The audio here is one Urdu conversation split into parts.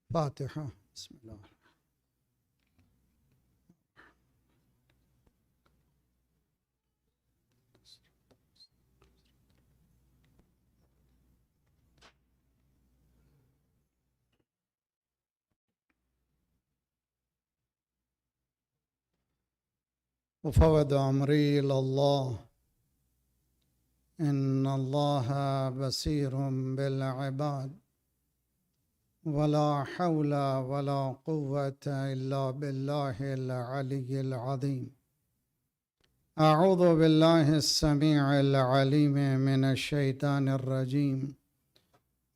فاتحہ بسم اللہ. وفوض امری الی اللہ ان اللہ بصیر بالعباد ولا حول ولا قوة الا باللہ العلی العظیم. اعوذ باللہ السمیع العلیم من الشیطان الرجیم.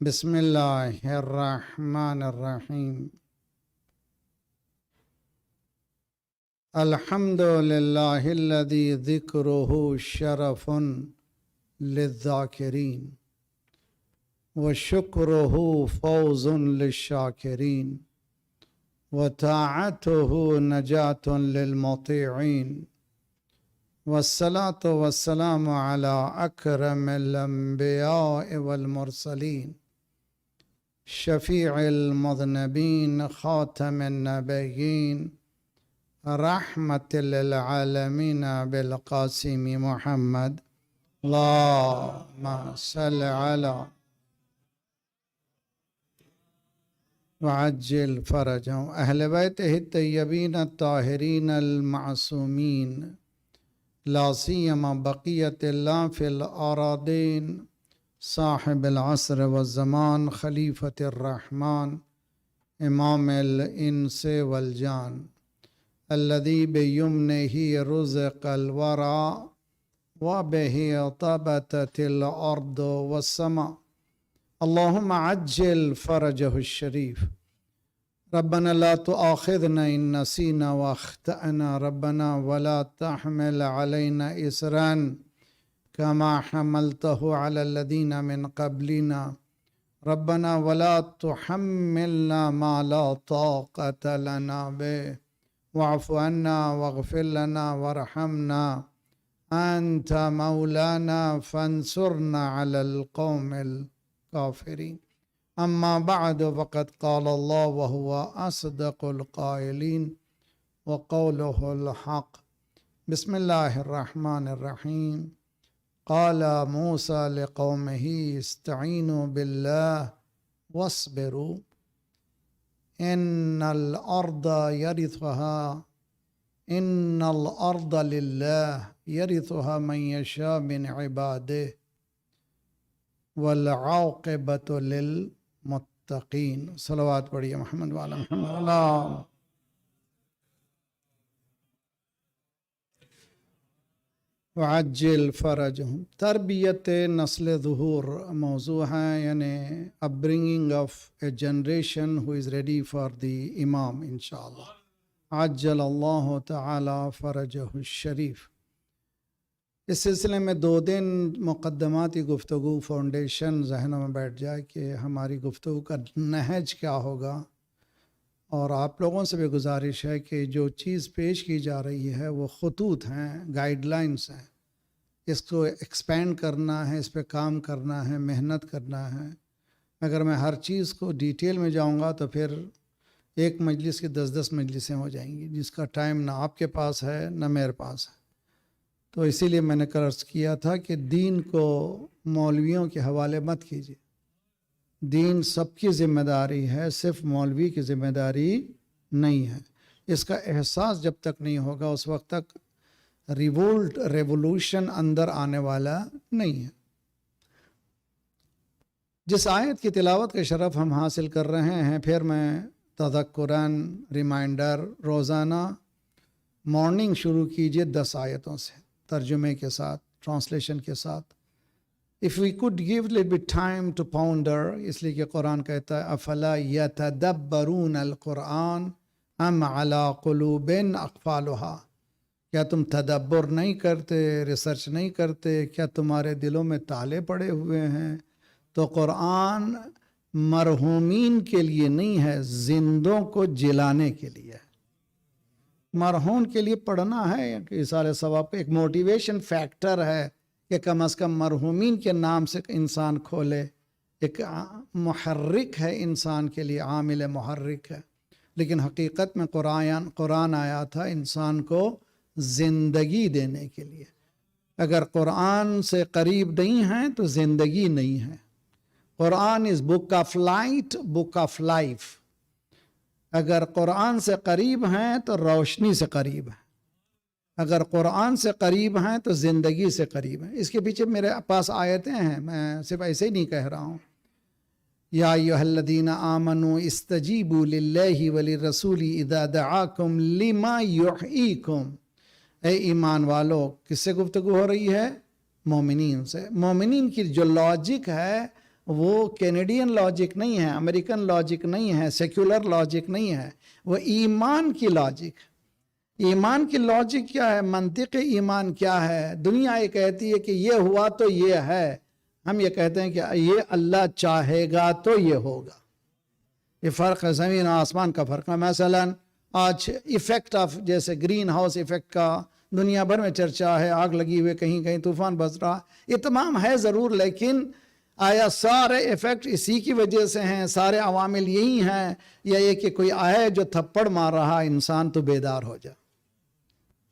بسم اللہ الرحمن الرحیم. الحمد للہ الذی ذکرہ شرف للذاکرین وشکرہ فوز للشاکرین وطاعتہ نجات للمطیعین والصلاة والسلام علی اکرم الانبیاء والمرسلین شفیع المذنبین خاتم النبیین رحمت للعالمین بالقاسم محمد. اللہم صل علی وعجل فرجهم. اہل بیتہ الطیبین الطاہرین المعصومین لا سیما بقیت اللہ فی الارضین صاحب العصر والزمان خلیفۃ الرحمن امام الانس والجان الذی بیمنہ رزق الورى وبہ طبتت الارض والسماء. اللہم عجل فرجہ الشریف. ربنا لا تؤاخذنا ان نسینا واخطأنا ربنا ولا تحمل علینا اسرا كما حملته على الذین من قبلنا ربنا ولا تحملنا ما لا طاقة لنا به واعف عنا واغفر لنا وارحمنا انت مولانا فانصرنا على القوم الكافرين. اما بعد فقد قال الله وهو اصدق القائلين وقوله الحق. بسم الله الرحمن الرحيم. قال موسى لقومه استعينوا بالله واصبروا ان الارض لله يرثها من يشاء من عباده والعاقبة للمتقین. صلوات پڑھیے محمد وعلی محمد. اللہ وعجل فرجہم. تربیت نسل ظہور موضوع ہے، یعنی upbringing of a generation who is ready for the امام انشاءاللہ. عجل اللہ تعالی فرجہ الشریف. اس سلسلے میں 2 دن مقدماتی گفتگو فاؤنڈیشن ذہنوں میں بیٹھ جائے کہ ہماری گفتگو کا نہج کیا ہوگا، اور آپ لوگوں سے بھی گزارش ہے کہ جو چیز پیش کی جا رہی ہے وہ خطوط ہیں، گائیڈ لائنس ہیں. اس کو ایکسپینڈ کرنا ہے، اس پہ کام کرنا ہے، محنت کرنا ہے. اگر میں ہر چیز کو ڈیٹیل میں جاؤں گا تو پھر ایک مجلس کی 10 مجلسیں ہو جائیں گی، جس کا ٹائم نہ آپ کے پاس ہے نہ میرے پاس ہے. تو اسی لیے میں نے عرض کیا تھا کہ دین کو مولویوں کے حوالے مت کیجیے. دین سب کی ذمہ داری ہے، صرف مولوی کی ذمہ داری نہیں ہے. اس کا احساس جب تک نہیں ہوگا اس وقت تک ریولوشن اندر آنے والا نہیں ہے. جس آیت کی تلاوت کا شرف ہم حاصل کر رہے ہیں، پھر میں تذکراً ریمائنڈر روزانہ مارننگ شروع کیجئے 10 آیتوں سے، ترجمے کے ساتھ، ٹرانسلیشن کے ساتھ. if we could give a little bit time to ponder, اس لیے کہ قرآن کہتا ہے افلا یتدبرون القرآن ام علی قلوب اقفالها، کیا تم تدبر نہیں کرتے، ریسرچ نہیں کرتے، کیا تمہارے دلوں میں تالے پڑے ہوئے ہیں؟ تو قرآن مرحومین کے لیے نہیں ہے، زندوں کو جلانے کے لیے ہے۔ مرحوم کے لیے پڑھنا ہے کہ اِصال ثواب کا ایک موٹیویشن فیکٹر ہے کہ کم از کم مرحومین کے نام سے انسان کھولے، ایک محرک ہے انسان کے لیے، عامل محرک ہے۔ لیکن حقیقت میں قرآن آیا تھا انسان کو زندگی دینے کے لیے۔ اگر قرآن سے قریب نہیں ہیں تو زندگی نہیں ہے۔ قرآن is book of light, book of life. اگر قرآن سے قریب ہیں تو روشنی سے قریب ہیں، اگر قرآن سے قریب ہیں تو زندگی سے قریب ہیں۔ اس کے پیچھے میرے پاس آیتیں ہیں، میں صرف ایسے ہی نہیں کہہ رہا ہوں۔ یا ایھا الذین آمنوا استجیبوا للہ وللرسول اذا دعاکم لما یحییکم، اے ایمان والو، کس سے گفتگو ہو رہی ہے؟ مومنین سے۔ مومنین کی جو لاجک ہے وہ کینیڈین لاجک نہیں ہے، امریکن لاجک نہیں ہے، سیکولر لاجک نہیں ہے، وہ ایمان کی لاجک۔ ایمان کی لاجک کیا ہے؟ منطق ایمان کیا ہے؟ دنیا یہ کہتی ہے کہ یہ ہوا تو یہ ہے، ہم یہ کہتے ہیں کہ یہ اللہ چاہے گا تو یہ ہوگا۔ یہ فرق ہے، زمین آسمان کا فرق ہے۔ مثلا آج ایفیکٹ آف جیسے گرین ہاؤس ایفیکٹ کا دنیا بھر میں چرچا ہے، آگ لگی ہوئے، کہیں کہیں طوفان برس رہا، یہ تمام ہے ضرور، لیکن آیا سارے ایفیکٹ اسی کی وجہ سے ہیں؟ سارے عوامل یہی ہیں؟ یا یہ کہ کوئی آئے جو تھپڑ مار رہا انسان تو بیدار ہو جائے؟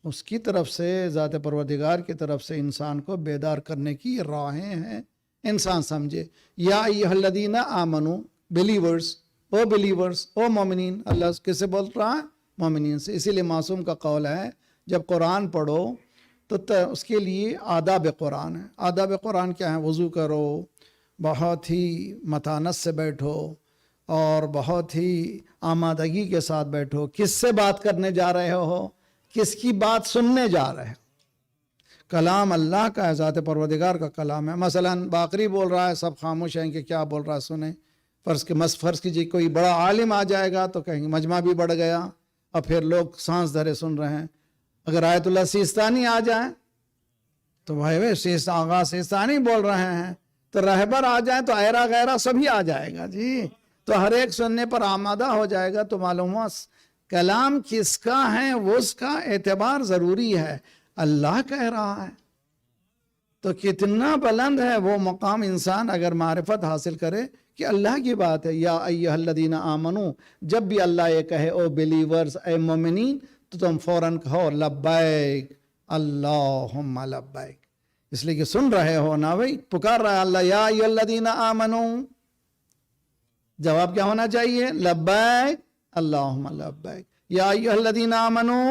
اس کی طرف سے، ذات پروردگار کی طرف سے انسان کو بیدار کرنے کی یہ راہیں ہیں، انسان سمجھے۔ یا ایھا الذین آمنو، بلیورز، او بلیورز، او مومنین، اللہ کس سے بول رہا ہے؟ مومنین سے۔ اسی لیے معصوم کا قول ہے جب قرآن پڑھو تو اس کے لیے آداب قرآن ہے۔ آداب قرآن کیا ہیں؟ وضو کرو، بہت ہی متانت سے بیٹھو اور بہت ہی آمادگی کے ساتھ بیٹھو۔ کس سے بات کرنے جا رہے ہو؟ کس کی بات سننے جا رہے ہو؟ کلام اللہ کا ہے، ذات پروردگار کا کلام ہے۔ مثلا باقری بول رہا ہے، سب خاموش ہیں کہ کیا بول رہا ہے، سنیں۔ فرض کیجیے کوئی بڑا عالم آ جائے گا تو کہیں گے مجمع بھی بڑھ گیا، اور پھر لوگ سانس دھرے سن رہے ہیں۔ اگر آیت اللہ سیستانی آ جائیں تو بھائی آغا سیستانی بول رہے ہیں، تو رہبر آ جائیں تو ایرا غیرہ سبھی آ جائے گا جی، تو ہر ایک سننے پر آمادہ ہو جائے گا۔ تو معلوم ہوا کلام کس کا ہے، وہ اس کا اعتبار ضروری ہے۔ اللہ کہہ رہا ہے تو کتنا بلند ہے وہ مقام، انسان اگر معرفت حاصل کرے کہ اللہ کی بات ہے۔ یا ایھا الذین آمنو، جب بھی اللہ یہ کہے او بلیورز، اے مومنین، تو تم فوراً کہو لبیک اللہم لبیک، اس لیے کہ سن رہے ہو نا بھائی، پکار رہا ہے اللہ، یا ایھا الذین آمنو، جواب کیا ہونا چاہیے؟ لبیک اللہم لبیک۔ یا ایھا الذین آمنو،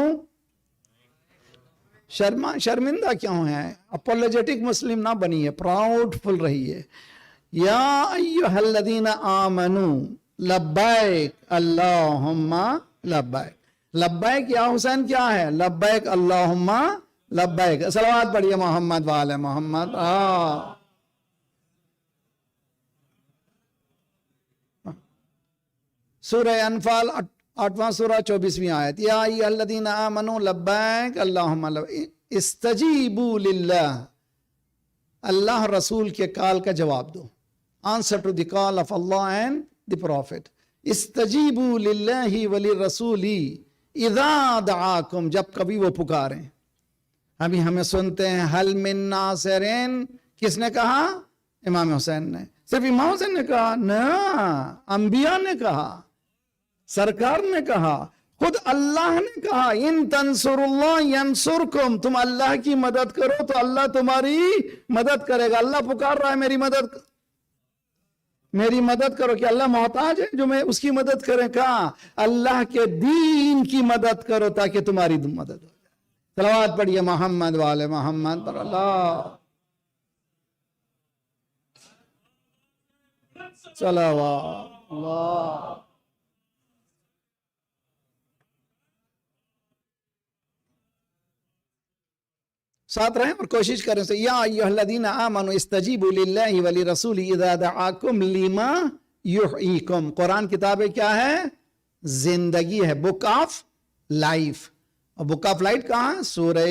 شرمندہ کیوں ہے؟ اپولوجیٹک مسلم نہ بنیے، پراؤڈ فل رہیے۔ یا ایھا الذین آمنو لبیک اللہم لبیک۔ لبیک یا حسین کیا ہے؟ لبیک اللہم لبیک۔ صلوات پڑھیے محمد وآل محمد۔ سورہ انفال 8واں سورہ 24ویں آیت، یا ایھا الذین آمنوا لبیک اللہم لبیک استجیبوا للہ، اللہ رسول کے کال کا جواب دو، answer to the call of اللہ اینڈ دی پروفٹ۔ استجیبوا للہ وللرسول اذا دعاکم، جب کبھی وہ پکاریں۔ ابھی ہمیں سنتے ہیں حل من ناصرین، کس نے کہا؟ امام حسین نے۔ صرف امام حسین نے کہا؟ نہ، انبیاء نے کہا، سرکار نے کہا، خود اللہ نے کہا ان تنصر اللہ ینصرکم، تم اللہ کی مدد کرو تو اللہ تمہاری مدد کرے گا۔ اللہ پکار رہا ہے میری مدد کرو، کہ اللہ محتاج ہے جو میں اس کی مدد کریں؟ کہا اللہ کے دین کی مدد کرو تاکہ تمہاری مدد ہو جائے۔ صلوات پڑھیے محمد والے محمد پر اللہ صلوات اللہ۔ ساتھ رہیں اور کوشش کریں سے یا ایھا الذین آمنوا استجیبوا للہ ولرسولہ اذا دعاکم لما یحییکم. قرآن کتاب کیا ہے؟ زندگی ہے، بک آف لائف. اور بک آف لائف کہاں؟ سورہ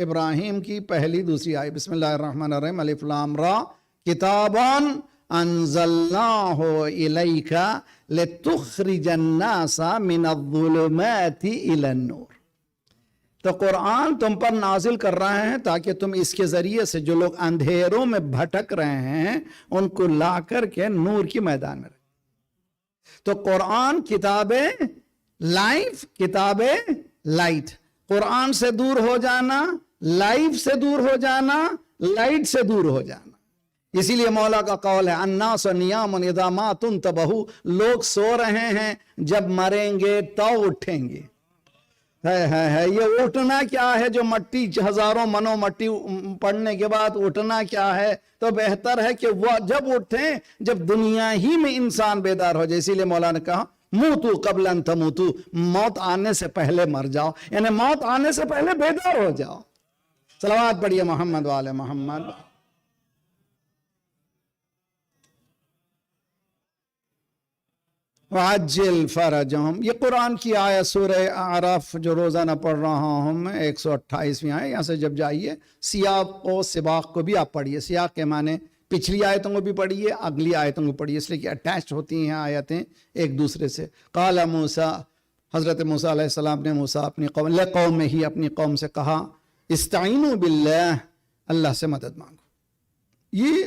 ابراہیم کی پہلی دوسری آیت. بسم اللہ الرحمن الرحیم. الف لام را کتاب انزلناہ الیک لتخرج الناس من الظلمات الی النور. تو قرآن تم پر نازل کر رہے ہیں تاکہ تم اس کے ذریعے سے جو لوگ اندھیروں میں بھٹک رہے ہیں ان کو لا کر کے نور کی میدان میں رکھیں. تو قرآن کتاب لائف، کتاب لائٹ. قرآن سے دور ہو جانا، لائف سے دور ہو جانا، لائٹ سے دور ہو جانا. اسی لیے مولا کا قول ہے الناس نیام اذا مات انتبہوا. لوگ سو رہے ہیں، جب مریں گے تو اٹھیں گے. ہے یہ اٹھنا کیا ہے جو مٹی ہزاروں منوں مٹی پڑنے کے بعد اٹھنا کیا ہے؟ تو بہتر ہے کہ وہ جب اٹھیں جب دنیا ہی میں انسان بیدار ہو جائے. اسی لیے مولا نے کہا موتو قبل ان تموتو. موت آنے سے پہلے مر جاؤ، یعنی موت آنے سے پہلے بیدار ہو جاؤ. صلوات پڑھیے محمد وآل محمد. وعجل فرجہم. یہ قرآن کی آیت سورہ اعراف جو روزانہ پڑھ رہا ہوں میں 128ویں آیت. یہاں سے جب جائیے سیاق و سباق کو بھی آپ پڑھیے. سیاق کے معنی پچھلی آیتوں کو بھی پڑھیے، اگلی آیتوں کو پڑھیے، اس لیے کہ اٹیچ ہوتی ہیں آیتیں ایک دوسرے سے. قال موسیٰ، حضرت موسیٰ علیہ السلام نے موسیٰ اپنی قوم لقوم میں ہی اپنی قوم سے کہا استعینوا باللہ، اللہ سے مدد مانگو. یہ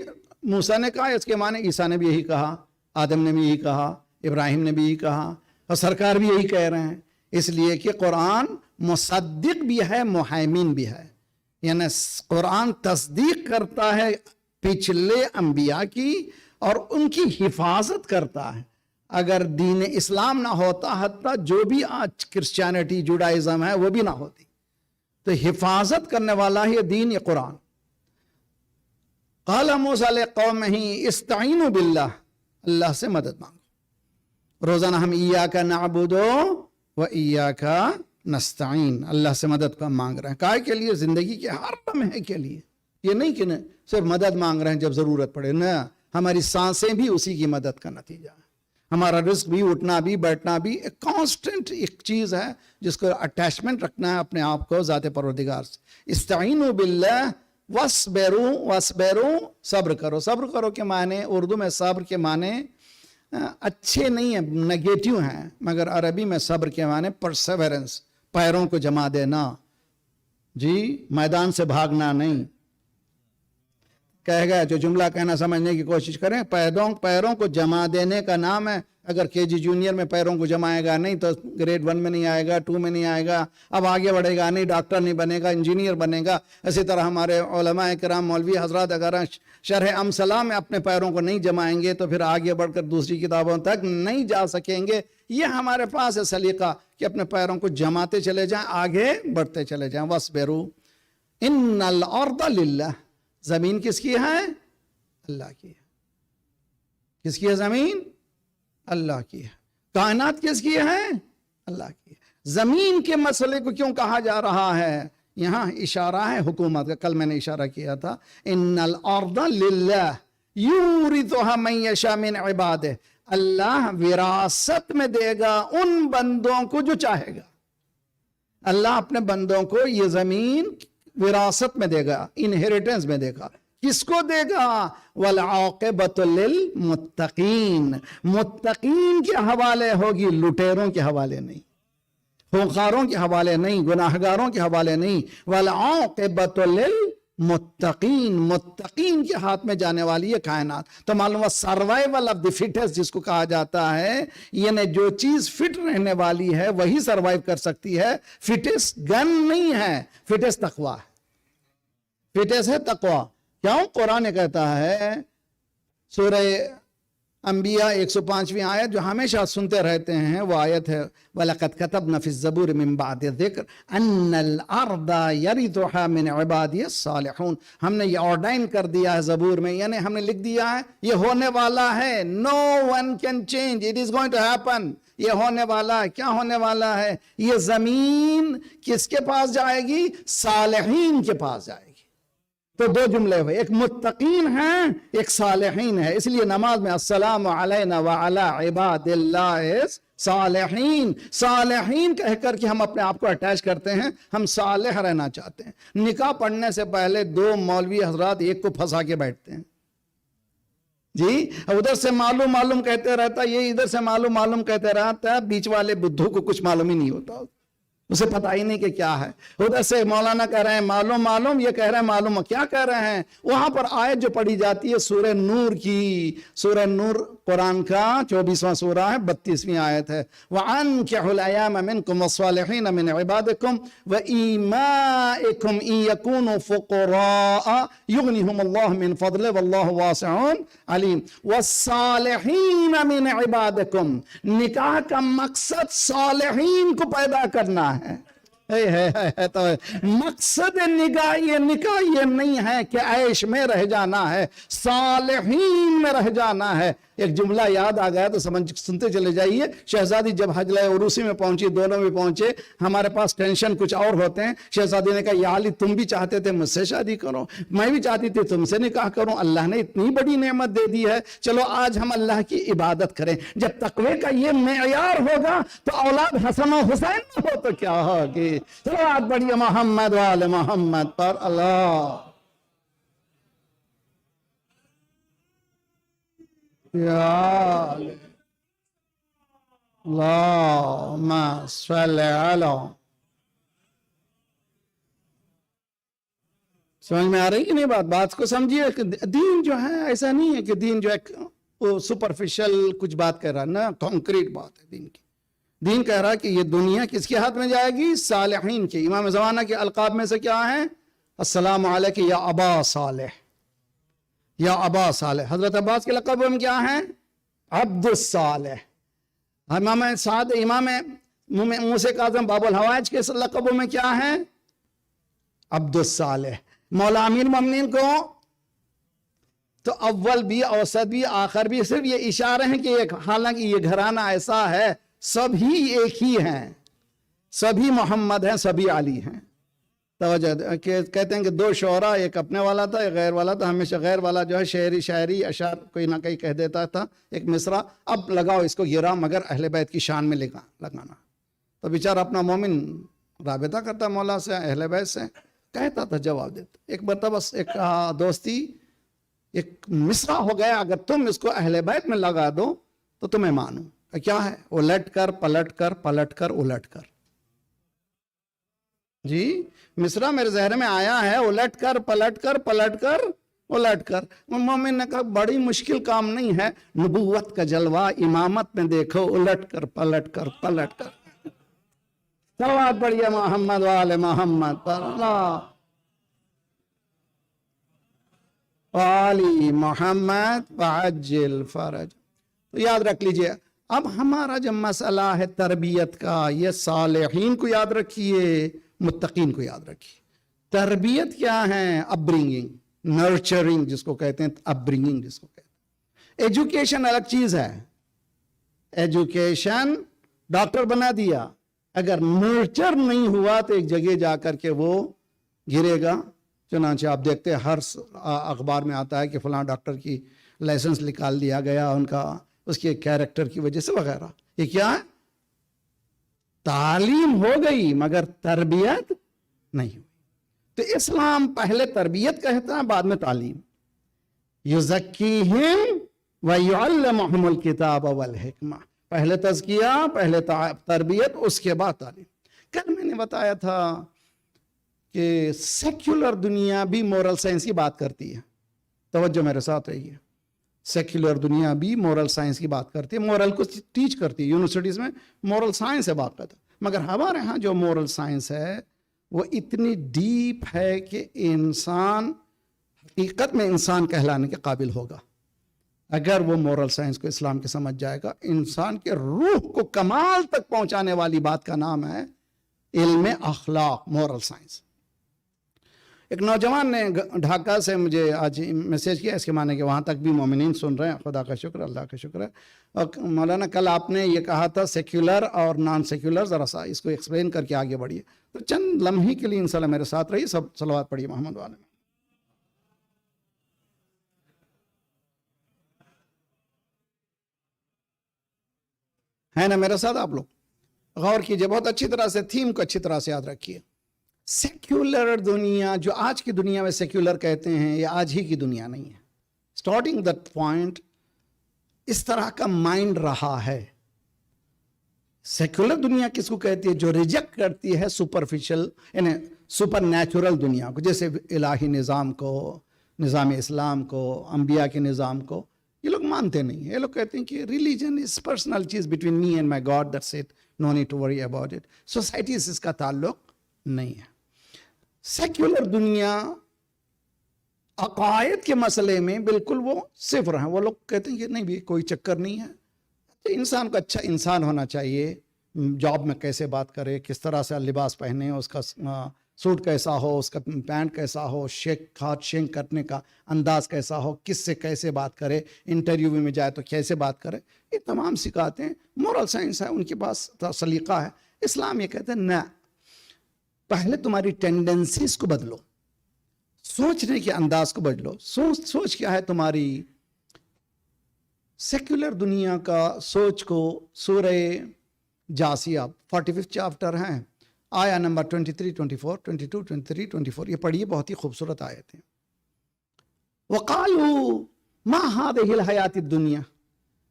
موسیٰ نے کہا، اس کے معنی عیسیٰ نے بھی یہی کہا، آدم نے بھی یہی کہا، ابراہیم نے بھی یہی کہا، اور سرکار بھی یہی کہہ رہے ہیں. اس لیے کہ قرآن مصدق بھی ہے، محیمن بھی ہے. یعنی قرآن تصدیق کرتا ہے پچھلے انبیاء کی اور ان کی حفاظت کرتا ہے. اگر دین اسلام نہ ہوتا، حتیٰ جو بھی آج کرسچینٹی جوڈائزم ہے وہ بھی نہ ہوتی. تو حفاظت کرنے والا ہے یہ دین، یہ قرآن. قال موسیٰ لقومہ استعینوا باللہ، اللہ سے مدد مانگو. روزانہ ہم ایاک نعبد و ایاک نستعین، اللہ سے مدد کا مانگ رہے ہیں. کائے کے لیے؟ زندگی کے ہر لمحے کے لیے. یہ نہیں کہ صرف مدد مانگ رہے ہیں جب ضرورت پڑے، نہ، ہماری سانسیں بھی اسی کی مدد کا نتیجہ ہے. ہمارا رزق بھی، اٹھنا بھی، بیٹھنا بھی ایک کانسٹنٹ ایک چیز ہے جس کو اٹیچمنٹ رکھنا ہے اپنے آپ کو ذات پروردگار سے. استعینوا باللہ وصبروا، صبر کرو. صبر کرو کے معنی اردو میں صبر کے معنی اچھے نہیں ہیں، نگیٹیو ہیں، مگر عربی میں صبر کے معنی پرسیورنس، پیروں کو جما دینا. جی میدان سے بھاگنا نہیں. کہہ گیا جو جملہ کہنا سمجھنے کی کوشش کریں، پیروں کو جما دینے کا نام ہے. اگر کے جی جونیئر میں پیروں کو جمائے گا نہیں تو گریڈ 1 میں نہیں آئے گا، 2 میں نہیں آئے گا، اب آگے بڑھے گا نہیں، ڈاکٹر نہیں بنے گا، انجینئر بنے گا. اسی طرح ہمارے علماء کرام، مولوی حضرات اگر شرح امثلہ میں اپنے پیروں کو نہیں جمائیں گے تو پھر آگے بڑھ کر دوسری کتابوں تک نہیں جا سکیں گے. یہ ہمارے پاس ہے سلیقہ کہ اپنے پیروں کو جماتے چلے جائیں، آگے بڑھتے چلے جائیں. وَاصْبِرُوا إِنَّ الْأَرْضَ لِلَّهِ. زمین کس کی ہے؟ اللہ کی ہے. کس کی ہے زمین؟ اللہ کی ہے. کائنات کس کی ہے؟ اللہ کی ہے. زمین کے مسئلے کو کیوں کہا جا رہا ہے؟ یہاں اشارہ ہے حکومت کا. کل میں نے اشارہ کیا تھا ان الارض للہ یورثها من یشاء من عبادہ. اللہ وراثت میں دے گا ان بندوں کو جو چاہے گا. اللہ اپنے بندوں کو یہ زمین وراثت میں دے گا، انہیریٹنس میں دے گا. کس کو دے گا؟ والعاقبۃ للمتقین. متقین کے حوالے ہوگی، لٹیروں کے حوالے نہیں، خونخواروں کے حوالے نہیں، گناہگاروں کے حوالے نہیں. والعاقبۃ للمتقین، متقین کے ہاتھ میں جانے والی ہے کائنات. تو معلوم ہے سروائیول آف دی فٹسٹ جس کو کہا جاتا ہے، یعنی جو چیز فٹ رہنے والی ہے وہی سروائیو کر سکتی ہے. فٹسٹ گن نہیں ہے، فٹسٹ تقوی ہے. فٹسٹ ہے تقوی. کیوں؟ قرآن کہتا ہے سورہ انبیاء 105ویں آیت جو ہمیشہ سنتے رہتے ہیں وہ آیت ہے وَلَقَدْ كَتَبْنَا فِي الزَّبُورِ مِن بَعْدِ الذِّكْرِ أَنَّ الْأَرْضَ يَرِثُهَا مِنْ عِبَادِيَ الصَّالِحُونَ، ہم نے یہ آرڈائن کر دیا ہے زبور میں، یعنی ہم نے لکھ دیا ہے یہ ہونے والا ہے. No one can change, it is going to happen. یہ ہونے والا ہے. کیا ہونے والا ہے؟ یہ زمین کس کے پاس جائے گی؟ صالحین کے پاس جائے گی. تو دو جملے ہوئے، ایک متقین ہیں ایک صالحین ہے. اس لیے نماز میں السلام علینا وعلی عباد اللہ صالحین، صالحین کہہ کر کے ہم اپنے آپ کو اٹیچ کرتے ہیں، ہم صالح رہنا چاہتے ہیں. نکاح پڑھنے سے پہلے دو مولوی حضرات ایک کو پھنسا کے بیٹھتے ہیں جی، ادھر سے معلوم کہتے رہتا، یہ ادھر سے معلوم کہتے رہتا ہے، بیچ والے بدھو کو کچھ معلوم ہی نہیں ہوتا، اسے پتہ ہی نہیں کہ کیا ہے. ادھر سے مولانا کہہ رہے ہیں معلوم، یہ کہہ رہے ہیں معلوم. کیا کہہ رہے ہیں؟ وہاں پر آیت جو پڑھی جاتی ہے سورہ نور کی، سورہ نور قرآن کا 24واں سورہ ہے، 32ویں آیت ہے. وَأَنكِحُوا الْأَيَامَ مِنكُمْ وَالصَّالِحِينَ مِنْ عِبَادِكُمْ وَإِمَائِكُمْ إِن يَكُونُوا فُقَرَاءَ يُغْنِهُمُ اللَّهُ مِنْ فَضْلِهِ وَاللَّهُ وَاسِعٌ عَلِيمٌ. وَالصَّالِحِينَ مِنْ عِبَادِكُمْ، نکاح کا مقصد صالحین کو پیدا کرنا ہے. تو مقصد نکاح یہ نہیں ہے کہ عیش میں رہ جانا ہے، صالحین میں رہ جانا ہے. ایک جملہ یاد آ گیا تو سنتے چلے جائیے. شہزادی جب حج عروسی میں پہنچی، دونوں میں پہنچے، ہمارے پاس ٹینشن کچھ اور ہوتے ہیں. شہزادی نے کہا یا علی تم بھی چاہتے تھے مجھ سے شادی کرو، میں بھی چاہتی تھی تم سے نکاح کروں، اللہ نے اتنی بڑی نعمت دے دی ہے، چلو آج ہم اللہ کی عبادت کریں. جب تقوی کا یہ معیار ہوگا تو اولاد حسن و حسین نہ ہو تو کیا ہوگی. چلو آج بڑھیے محمد وآل محمد پر اللہ. یا اللہم صلی علی. سمجھ میں آ رہی کہ نہیں بات کو سمجھیے. دین جو ہے ایسا نہیں ہے کہ دین جو ہے سپرفیشل کچھ بات کہہ رہا، نہ کانکریٹ بات ہے دین کی. دین کہہ رہا کہ یہ دنیا کس کے ہاتھ میں جائے گی؟ صالحین کے. امام زمانہ کے القاب میں سے کیا ہے؟ السلام علیکم یا ابا صالح، یا ابا صالح. حضرت عباس کے لقب میں کیا ہیں؟ عبد الصالح. امام سعد، امام موسیٰ کاظم باب الحوائج کے لقبوں میں کیا ہیں؟ عبد الصالح. مولا امیر المومنین کو تو اول بھی اوسط بھی آخر بھی صرف یہ اشارے ہیں کہ حالانکہ یہ گھرانہ ایسا ہے سبھی ایک ہی ہیں، سبھی محمد ہیں، سبھی علی ہیں. توجہ کہتے ہیں کہ دو شعرا، ایک اپنے والا تھا ایک غیر والا تھا. ہمیشہ غیر والا جو ہے شاعری اشعار کوئی نہ کوئی کہہ دیتا تھا ایک مصرع، اب لگاؤ اس کو گرا مگر اہل بیت کی شان میں لگانا. تو بیچارہ اپنا مومن رابطہ کرتا مولا سے، اہل بیت سے، کہتا تھا جواب دیتا. ایک مرتبہ ایک دوستی ایک مصرع ہو گیا، اگر تم اس کو اہل بیت میں لگا دو تو تمہیں مانوں. کیا ہے؟ الٹ کر پلٹ کر پلٹ کر الٹ کر. جی مصرع میرے ذہن میں آیا ہے، الٹ کر پلٹ کر پلٹ کر الٹ کر. مومن نے کہا بڑی مشکل کام نہیں ہے، نبوت کا جلوہ امامت میں دیکھو، الٹ کر پلٹ کر پلٹ کر. صلوات پڑھیے محمد وآل محمد پر اللہ والی محمد وعجل فرج. تو یاد رکھ لیجئے. اب ہمارا جو مسئلہ ہے تربیت کا، یہ صالحین کو یاد رکھیے، متقین کو یاد رکھیے. تربیت کیا ہے؟ اپ برنگنگ، نرچرنگ جس کو کہتے ہیں، اپ برنگنگ جس کو کہتے ہیں. ایجوکیشن الگ چیز ہے. ایجوکیشن ڈاکٹر بنا دیا، اگر نرچر نہیں ہوا تو ایک جگہ جا کر کے وہ گرے گا. چنانچہ آپ دیکھتے ہیں ہر اخبار میں آتا ہے کہ فلاں ڈاکٹر کی لائسنس نکال دیا گیا ان کا، اس کے کیریکٹر کی وجہ سے وغیرہ. یہ کیا ہے؟ تعلیم ہو گئی مگر تربیت نہیں ہوئی. تو اسلام پہلے تربیت کہتا ہے، بعد میں تعلیم. یزکیہم ویعلمہم الکتاب والحکمہ. پہلے تزکیہ، پہلے تربیت، اس کے بعد تعلیم. کل میں نے بتایا تھا کہ سیکولر دنیا بھی مورل سائنس کی بات کرتی ہے. توجہ میرے ساتھ رہیے. سیکولر دنیا بھی مورل سائنس کی بات کرتی ہے، مورل کو ٹیچ کرتی ہے. یونیورسٹیز میں مورل سائنس سے بات کرتا ہے، مگر ہمارے ہاں جو مورل سائنس ہے وہ اتنی ڈیپ ہے کہ انسان حقیقت میں انسان کہلانے کے قابل ہوگا. اگر وہ مورل سائنس کو اسلام کے سمجھ جائے گا. انسان کے روح کو کمال تک پہنچانے والی بات کا نام ہے علم اخلاق، مورل سائنس. ایک نوجوان نے ڈھاکہ سے مجھے آج میسیج کیا، اس کے معنی کہ وہاں تک بھی مومنین سن رہے ہیں. خدا کا شکر، اللہ کا شکر ہے. اور مولانا کل آپ نے یہ کہا تھا سیکولر اور نان سیکولر، ذرا سا اس کو ایکسپلین کر کے آگے بڑھیے. تو چند لمحے کے لیے انشاءاللہ میرے ساتھ رہیے. سب صلوات پڑھیے محمد والے میں. ہے نا میرے ساتھ آپ لوگ؟ غور کیجئے بہت اچھی طرح سے، تھیم کو اچھی طرح سے یاد رکھیے. سیکولر دنیا، جو آج کی دنیا میں سیکولر کہتے ہیں، یہ آج ہی کی دنیا نہیں ہے. اسٹارٹنگ دیٹ پوائنٹ اس طرح کا مائنڈ رہا ہے. سیکولر دنیا کس کو کہتی ہے؟ جو ریجیکٹ کرتی ہے سپرفیشل یعنی سپر نیچرل دنیا کو، جیسے الہی نظام کو، نظام اسلام کو، انبیاء کے نظام کو. یہ لوگ مانتے نہیں ہیں. یہ لوگ کہتے ہیں کہ ریلیجن از پرسنل چیز between me and my God, that's it, no need to worry about it. Society سے اس کا تعلق نہیں ہے. سیکولر دنیا عقائد کے مسئلے میں بالکل وہ صفر ہیں. وہ لوگ کہتے ہیں کہ نہیں بھی کوئی چکر نہیں ہے. انسان کو اچھا انسان ہونا چاہیے. جاب میں کیسے بات کرے، کس طرح سے لباس پہنے، اس کا سوٹ کیسا ہو، اس کا پینٹ کیسا ہو، ہاتھ شیک کرنے کا انداز کیسا ہو، کس سے کیسے بات کرے، انٹرویو میں جائے تو کیسے بات کرے، یہ تمام سکھاتے ہیں. مورل سائنس ہے ان کے پاس، سلیقہ ہے. اسلام یہ کہتے ہیں نہ، پہلے تمہاری ٹینڈنسیز کو بدلو، سوچنے کے انداز کو بدلو. سوچ کیا ہے تمہاری؟ سیکولر دنیا کا سوچ کو سورہ جاسیہ 45 چیپٹر ہیں، آیا نمبر 23 24 22 23 24، یہ پڑھیے، بہت ہی خوبصورت آیت ہیں. وَقَالُوا مَا هَذِهِ الْحَيَاةِ الدُّنْيَا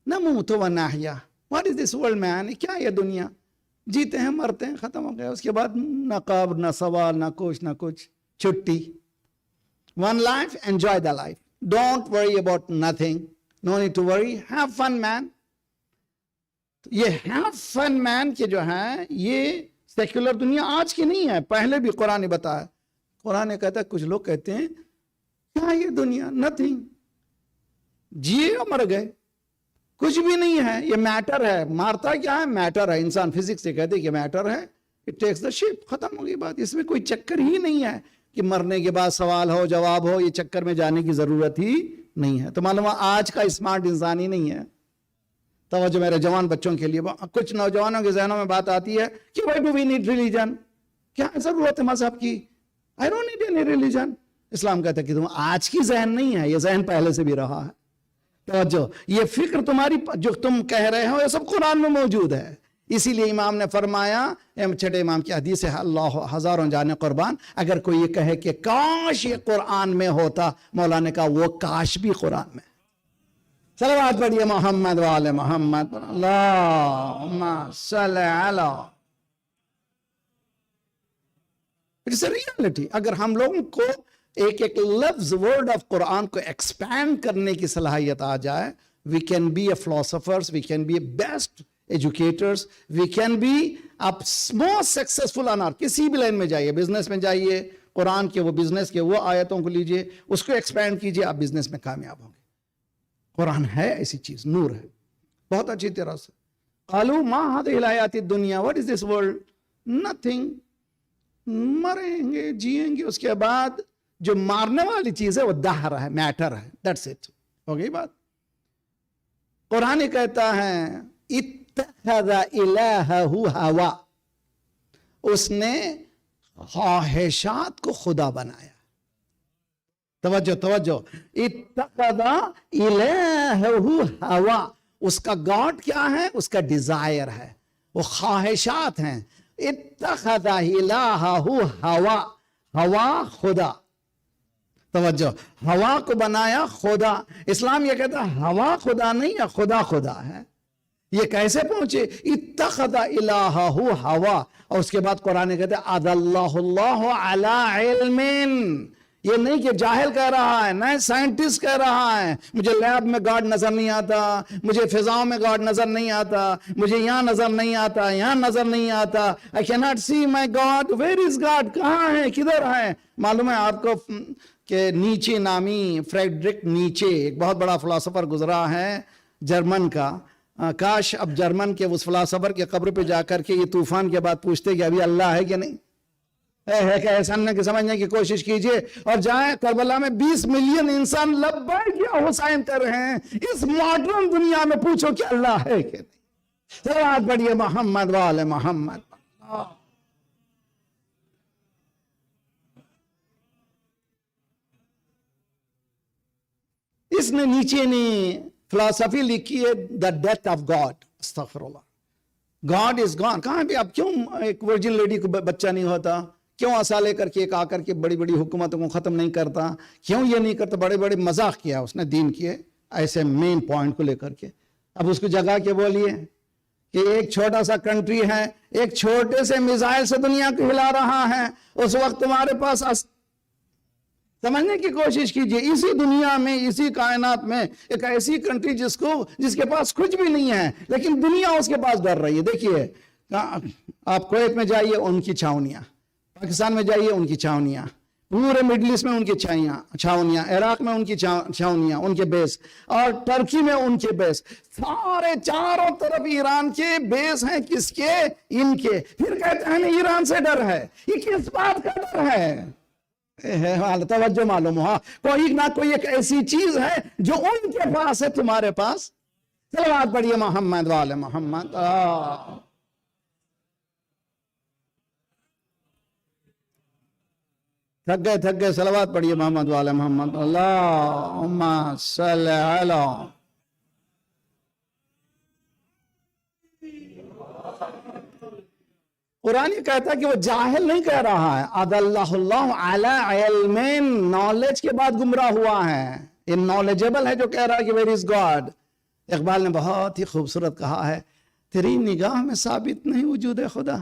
نَمُوتُ وَنَحْيَا. What is this world man؟ کیا یہ دنیا؟ جیتے ہیں، مرتے ہیں، ختم ہو گیا. اس کے بعد نہ قبر، نہ سوال، نہ کچھ، چھٹی. One life, enjoy the life. Don't worry about nothing. No need to worry. Have fun man. یہ have fun man کے جو ہیں، یہ سیکولر دنیا آج کی نہیں ہے، پہلے بھی قرآن نے بتایا. قرآن کہتا ہے، کچھ لوگ کہتے ہیں کیا یہ دنیا، نتھنگ، جیے اور مر گئے، کچھ بھی نہیں ہے، یہ میٹر ہے. مارتا کیا ہے؟ میٹر ہے. انسان فزکس سے کہتے ہیں کہ میٹر ہے، اٹ ٹیکس دا شیپ، ختم ہو گئی بات. اس میں کوئی چکر ہی نہیں ہے کہ مرنے کے بعد سوال ہو، جواب ہو. یہ چکر میں جانے کی ضرورت ہی نہیں ہے. تو معلوم ہے آج کا اسمارٹ انسان ہی نہیں ہے. توجہ میرے جوان بچوں کے لیے. کچھ نوجوانوں کے ذہنوں میں بات آتی ہے کہ why do we need religion؟ کیا ضرورت ہے مذہب کی؟ I don't need any religion. اسلام کہتا ہے کہ تم آج کی ذہن نہیں ہے، یہ ذہن پہلے سے بھی رہا ہے. توجہ، یہ فکر تمہاری جو تم کہہ رہے ہو، یہ سب قرآن میں موجود ہے. اسی لیے امام نے فرمایا، چھٹے امام کی حدیث ہے، اللہ ہزاروں جانے قربان، اگر کوئی یہ کہے کہ کاش یہ قرآن میں ہوتا، مولا نے کہا وہ کاش بھی قرآن میں. صلوات پڑھیے محمد وآل محمد، اللہم صلی علی. It's a reality. اگر ہم لوگوں کو ایک ایک لفظ ورڈ آف قرآن کو ایکسپینڈ کرنے کی صلاحیت آ جائے، we can be a philosophers, we can be best educators, we can be most successful on earth. کسی بھی لائن میں جائیے، بزنس میں جائیے، قرآن کے وہ بزنس کے وہ آیتوں کو لیجئے، اس کو ایکسپینڈ کیجئے، آپ بزنس میں کامیاب ہوں گے. قرآن ہے ایسی چیز، نور ہے بہت اچھی طرح سے. قالوا ما هذه الحیاة الدنیا، what is this world؟ nothing. مریں گے، جئیں گے، اس کے بعد جو مارنے والی چیز ہے وہ دہر ہے، میٹر ہے، that's it. ہو گئی بات. قرآن کہتا ہے اتخذ الہہ ہوا، اس نے خواہشات کو خدا بنایا. توجہ، اتخذ الہہ ہوا، اس کا گاڈ کیا ہے؟ اس کا ڈیزائر ہے، وہ خواہشات ہیں. اتخذ الہہ ہوا، ہوا خدا. توجہ، ہوا کو بنایا خدا. اسلام یہ کہتا ہے ہوا خدا نہیں ہے، خدا خدا ہے. یہ کیسے پہنچے؟ اتخذ الہہ ہوا. اور اس کے بعد قرآن کہتا ہے اضلہ اللہ علی علم. یہ نہیں کہ جاہل کہہ رہا ہے، نہ سائنٹسٹ کہہ رہا ہے مجھے لیب میں گاڈ نظر نہیں آتا، مجھے فضاؤں میں گاڈ نظر نہیں آتا، مجھے یہاں نظر نہیں آتا، یہاں نظر نہیں آتا. I cannot see my God. Where is God؟ کہاں ہے، کدھر ہے؟ معلوم ہے آپ کو کہ نیچے نامی فریڈرک نیچے ایک بہت بڑا فلاسفر گزرا ہے جرمن کا. کاش اب جرمن کے اس فلاسفر کے قبر پہ جا کر کے یہ طوفان کے بعد پوچھتے کہ ابھی اللہ ہے کہ نہیں ہے کہ ایسا نہ کہ سمجھنے کی کوشش کیجئے اور جائیں کربلا میں 20 ملین انسان لبیک یا حسین کر رہے ہیں. اس ماڈرن دنیا میں پوچھو کہ اللہ ہے کہ نہیں. صلوات پڑھیے محمد وآل محمد. اس نے نیچے نے فلسفی لکھی ہے دا ڈیتھ آف گاڈ. استغفر اللہ. God is gone. کہاں بھی اب کیوں ایک ورجن لیڈی کو بچہ نہیں ہوتا؟ کیوں ایسا لے کر کے ایک آ کر کے بڑی بڑی حکومتوں کو ختم نہیں کرتا؟ کیوں یہ نہیں کرتا؟ بڑے بڑے مذاق کیا اس نے دین کیے ایسے مین پوائنٹ کو لے کر کے. اب اس کو جگہ کے بولیے کہ ایک چھوٹا سا کنٹری ہے, ایک چھوٹے سے میزائل سے دنیا کو ہلا رہا ہے. اس وقت تمہارے پاس سمجھنے کی کوشش کیجئے, اسی دنیا میں, اسی کائنات میں ایک ایسی کنٹری جس کے پاس کچھ بھی نہیں ہے لیکن دنیا اس کے پاس ڈر رہی ہے. دیکھیے آپ کویت میں جائیے, ان کی چھاونیاں, پاکستان میں جائیے ان کی چھاونیاں, پورے مڈل ایسٹ میں ان کی چھاونیاں, عراق میں ان کی چھاونیاں, ان کے بیس, اور ترکی میں ان کے بیس, سارے چاروں طرف ایران کے بیس ہیں. کس کے؟ ان کے. پھر کہتے ہیں ایران سے ڈر ہے. یہ کس بات کا ڈر ہے؟ توجہ معلوم ہوا, کوئی نہ کوئی ایک ایسی چیز ہے جو ان کے پاس ہے تمہارے پاس. صلوات پڑھیے محمد والے محمد. تھک گئے. صلوات پڑھیے محمد والے محمد. اللہم صلی علی. قرآن یہ کہتا ہے کہ وہ جاہل نہیں کہہ رہا ہے. اضلہ اللہ علی علم, نالج کے بعد گمراہ ہوا ہے. یہ نالجبل ہے جو کہہ رہا ہے کہ ویئر از گاڈ. اقبال نے بہت ہی خوبصورت کہا ہے, تیری نگاہ میں ثابت نہیں وجود خدا,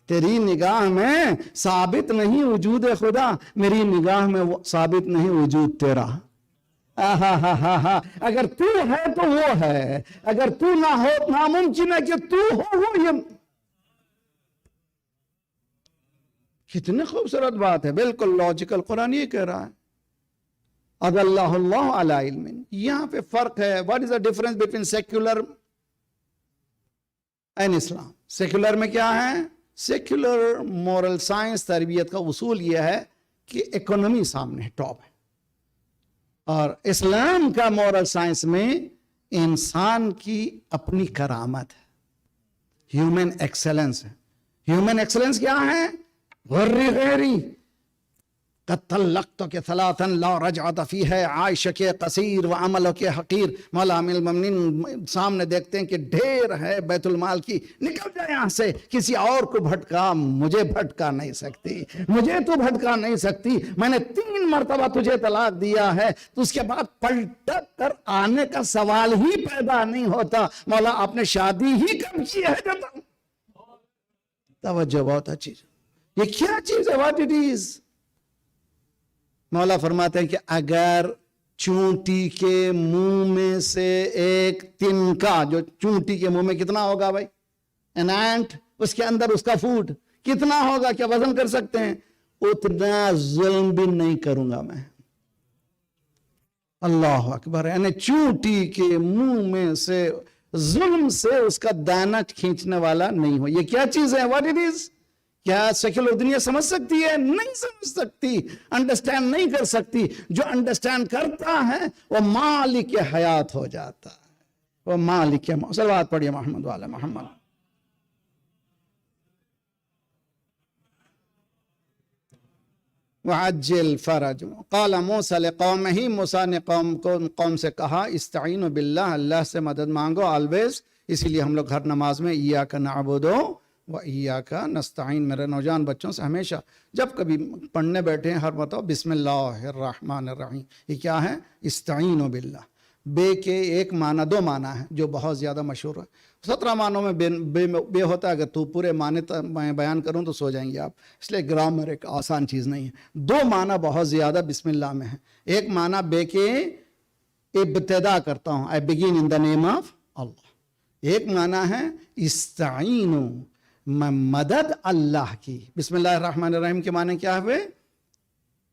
تیری نگاہ میں ثابت نہیں وجود خدا, میری نگاہ میں ثابت نہیں وجود تیرا. اگر تو ہے تو وہ ہے, اگر تو نہ ہو, ناممکن ہے کہ تو ہو وہ. یہ کتنی خوبصورت بات ہے, بالکل لاجیکل. قرآن یہ کہہ رہا ہے اضلہ اللہ علی علم. یہاں پہ فرق ہے. What is the difference between secular and Islam? Secular میں کیا ہے؟ سیکولر مورل سائنس تربیت کا اصول یہ ہے کہ اکانومی سامنے ٹاپ ہے, اور اسلام کا مورل سائنس میں انسان کی اپنی کرامت ہے, ہیومن ایکسلنس ہے. ہیومن ایکسلنس کیا ہے؟ غری غیری قد طلقت کے ثلاثاً لا رجعت فیہ, عائشہ کے قصیر و عمل کے حقیر. مولا امیر المومنین سامنے دیکھتے ہیں کہ ڈھیر ہے بیت المال کی, نکل جائے یہاں سے, کسی اور کو بھٹکا, مجھے بھٹکا نہیں سکتی, مجھے تو بھٹکا نہیں سکتی. میں نے 3 مرتبہ تجھے طلاق دیا ہے, تو اس کے بعد پلٹ کر آنے کا سوال ہی پیدا نہیں ہوتا. مولا آپ نے شادی ہی کم کی ہے. جب توجہ بہت اچھی, یہ کیا چیز ہے؟ What it is? مولا فرماتے ہیں کہ اگر چونٹی کے منہ میں سے ایک تنکا, جو چونٹی کے منہ میں کتنا ہوگا بھائی, an ant, اس کے اندر اس کا فوڈ کتنا ہوگا, کیا وزن کر سکتے ہیں؟ اتنا ظلم بھی نہیں کروں گا میں. اللہ اکبر. یعنی چونٹی کے منہ میں سے ظلم سے اس کا دانہ کھینچنے والا نہیں ہو. یہ کیا چیز ہے؟ What it is? کیا سیکولر دنیا سمجھ سکتی ہے؟ نہیں سمجھ سکتی, انڈرسٹینڈ نہیں کر سکتی. جو انڈرسٹینڈ کرتا ہے وہ مالک حیات ہو جاتا ہے, وہ مالک. صلوات پڑھیے محمد والے محمد. وعجل فرج. قال موسیٰ لقومہ, موسیٰ نے قوم سے کہا استعینوا باللہ, اللہ سے مدد مانگو always. اسی لیے ہم لوگ ہر نماز میں ایاک نعبد وَإِيَّاكَ نَسْتَعِينُ, میرے نوجوان بچوں سے ہمیشہ جب کبھی پڑھنے بیٹھے ہیں ہر مرتبہ بسم اللہ الرحمن الرحیم. یہ کیا ہے؟ استعینوا باللہ. بے کے ایک معنی, 2 معنی ہے جو بہت زیادہ مشہور ہے. 17 معنوں میں بے ہوتا ہے. اگر تو پورے معنی میں بیان کروں تو سو جائیں گے آپ, اس لیے گرامر ایک آسان چیز نہیں ہے. 2 معنی بہت زیادہ بسم اللہ میں ہے. ایک معنی بے کے ابتدا کرتا ہوں, I begin in the name of Allah. ایک معنی ہے استعینوا, میں مدد اللہ کی. بسم اللہ الرحمن الرحیم کے معنی کیا ہوئے؟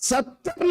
70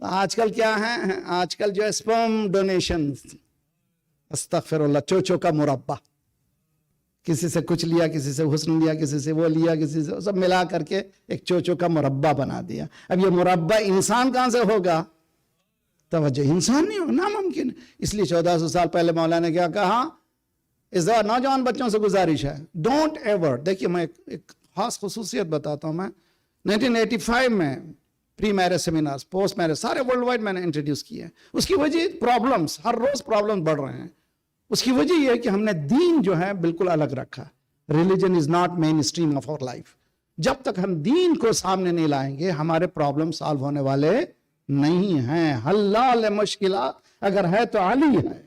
آج کل کیا ہے، آج کل جو اسپرم ڈونیشن، استغفر اللہ، چوچو کا مربع، کسی سے کچھ لیا، کسی سے حسن لیا، کسی سے وہ لیا، کسی سے سب ملا کر کے ایک چوچو کا مربع بنا دیا. اب یہ مربع انسان کہاں سے ہوگا؟ توجہ، انسان نہیں ہوگا، ناممکن. اس لیے 1400 سال پہلے مولانا نے کیا کہا؟ اس دفعہ نوجوان بچوں سے گزارش ہے، ڈونٹ ایور. دیکھیے میں ایک خاص خصوصیت بتاتا ہوں. میں 1985 میں پری میرج سیمینارز، پوسٹ میرج سارے ورلڈ وائڈ میں نے انٹروڈیوس کیے ہیں. اس کی وجہ پرابلمس، ہر روز پرابلم بڑھ رہے ہیں. اس کی وجہ یہ ہے کہ ہم نے دین جو ہے بالکل الگ رکھا. Religion is not mainstream of our life. جب تک ہم دین کو سامنے نہیں لائیں گے ہمارے پرابلم سالو ہونے والے نہیں ہیں. حلال مشکلات اگر ہے تو علی ہے.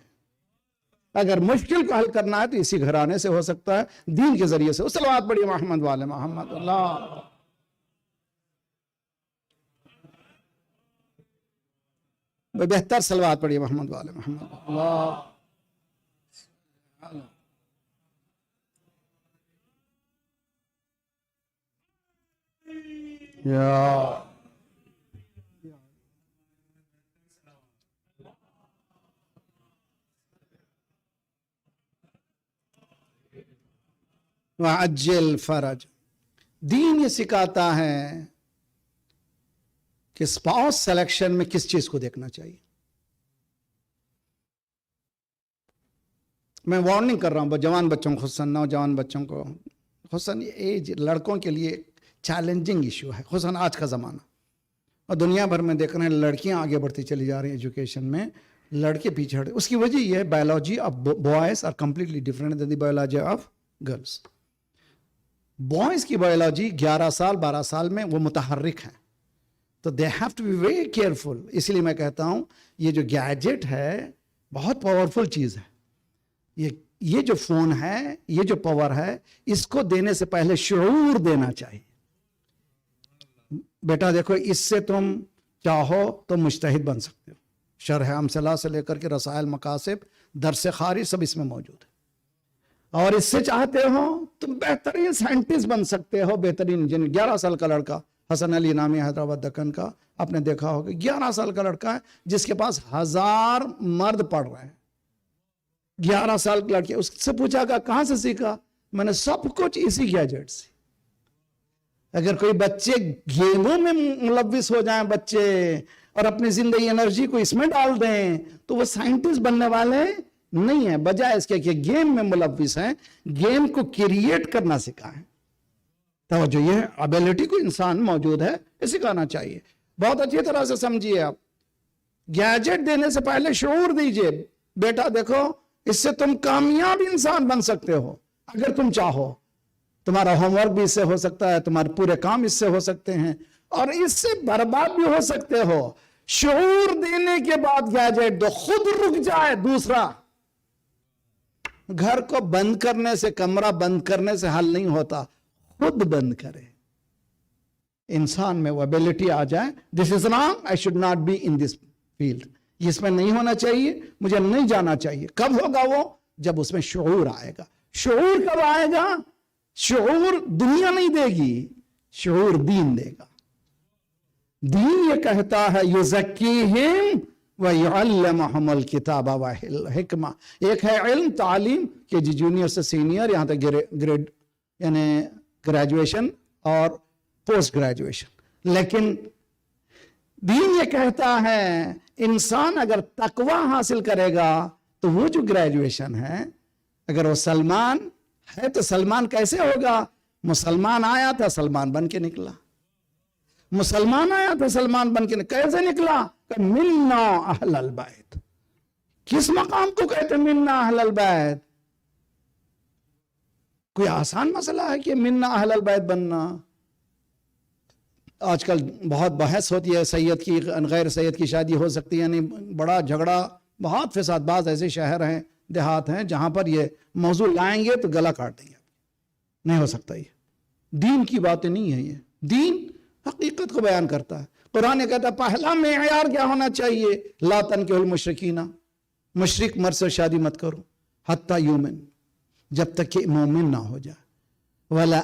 اگر مشکل کو حل کرنا ہے تو اسی گھرانے سے ہو سکتا ہے، دین کے ذریعے سے. صلوات پڑھیے محمد والے محمد. اللہ بہتر صلوات پڑھیے محمد والے محمد. اللہ یا وعجل فرج. دین یہ سکھاتا ہے کہ اسپاؤس سلیکشن میں کس چیز کو دیکھنا چاہیے. میں وارننگ کر رہا ہوں جوان بچوں کو، خصوصاً نوجوان بچوں کو، خصوصاً ایج لڑکوں کے لیے چیلنجنگ ایشو ہے، خصوصاً آج کا زمانہ. اور دنیا بھر میں دیکھ رہے ہیں لڑکیاں آگے بڑھتی چلی جا رہی ہیں ایجوکیشن میں، لڑکے پیچھے ہٹ. اس کی وجہ یہ ہے biology of boys are completely different than the biology of girls. Boys کی بایولوجی 11 سال 12 سال میں وہ متحرک ہیں، تو they have to be very careful. اس لیے میں کہتا ہوں یہ جو گیجٹ ہے بہت پاورفل چیز ہے. یہ جو فون ہے، یہ جو پاور ہے، اس کو دینے سے پہلے شعور دینا چاہیے. بیٹا دیکھو، اس سے تم چاہو تو مجتہد بن سکتے ہو. شرح امثلہ سے لے کر کے رسائل مقاصد، درس خارج سب اس میں موجود ہے. اور اس سے چاہتے ہو تم بہترین سائنٹسٹ بن سکتے ہو، بہترین انجینئر. 11 سال کا لڑکا حسن علی نامی حیدرآباد دکن کا، آپ نے دیکھا ہوگا 11 سال کا لڑکا ہے جس کے پاس 1000 مرد پڑھ رہے ہیں. 11 سال کے لڑکے. اس سے پوچھا کہ کہاں سے سیکھا؟ میں نے سب کچھ اسی گیجٹ سے. اگر کوئی بچے گیموں میں ملوث ہو جائیں بچے اور اپنی زندگی انرجی کو اس میں ڈال دیں تو وہ سائنٹسٹ بننے والے نہیں ہیں. بجائے اس کے کہ گیم میں ملوث ہیں، گیم کو کریٹ کرنا سکھائیں. توجہ، یہ ابیلٹی کو انسان موجود ہے، یہ سکھانا چاہیے. بہت اچھی طرح سے سمجھیے. آپ گیجٹ دینے سے پہلے شعور دیجئے. بیٹا دیکھو، اس سے تم کامیاب انسان بن سکتے ہو اگر تم چاہو. تمہارا ہوم ورک بھی اس سے ہو سکتا ہے، تمہارے پورے کام اس سے ہو سکتے ہیں، اور اس سے برباد بھی ہو سکتے ہو. شعور دینے کے بعد گیجٹ دو، خود رک جائے. دوسرا، گھر کو بند کرنے سے، کمرہ بند کرنے سے حل نہیں ہوتا، خود بند کرے. انسان میں وہ ابیلٹی آ جائے. This is wrong, I should not be in this field. اس میں نہیں ہونا چاہیے، مجھے نہیں جانا چاہیے. کب ہوگا وہ؟ جب اس میں شعور آئے گا. شعور کب آئے گا؟ شعور دنیا نہیں دے گی، شعور دین دے گا. دین یہ کہتا ہے یزکیہم وَيُعَلِّمُهُمُ الْكِتَابَ وَالْحِکمہ. ایک ہے علم، تعلیم، کہ جونیئر سے سینئر یہاں تک گریڈ یعنی گریجویشن اور پوسٹ گریجویشن. لیکن دین یہ کہتا ہے انسان اگر تقوی حاصل کرے گا تو وہ جو گریجویشن ہے، اگر وہ سلمان ہے تو سلمان کیسے ہوگا؟ مسلمان آیا تھا، سلمان بن کے نکلا. مسلمان آیا تھا، سلمان بن کے نکلا. کیسے نکلا؟ کہ منا اہل البیت. کس مقام کو کہتے منا اہل البیت؟ کوئی آسان مسئلہ ہے کہ منا اہل البیت بننا؟ آج کل بہت بحث ہوتی ہے سید کی غیر سید کی شادی ہو سکتی ہے، یعنی بڑا جھگڑا، بہت فساد. بعض ایسے شہر ہیں، دیہات ہیں جہاں پر یہ موضوع لائیں گے تو گلا کاٹ دیں گے. نہیں ہو سکتا. یہ دین کی باتیں نہیں ہے. یہ دین حقیقت کو بیان کرتا ہے. قرآن کہتا ہے پہلا معیار کیا ہونا چاہیے؟ لا تنکحوا المشرکین. مشرک مرد سے شادی مت کرو حتی یؤمن، جب تک کہ مومن نہ ہو جائے. ولا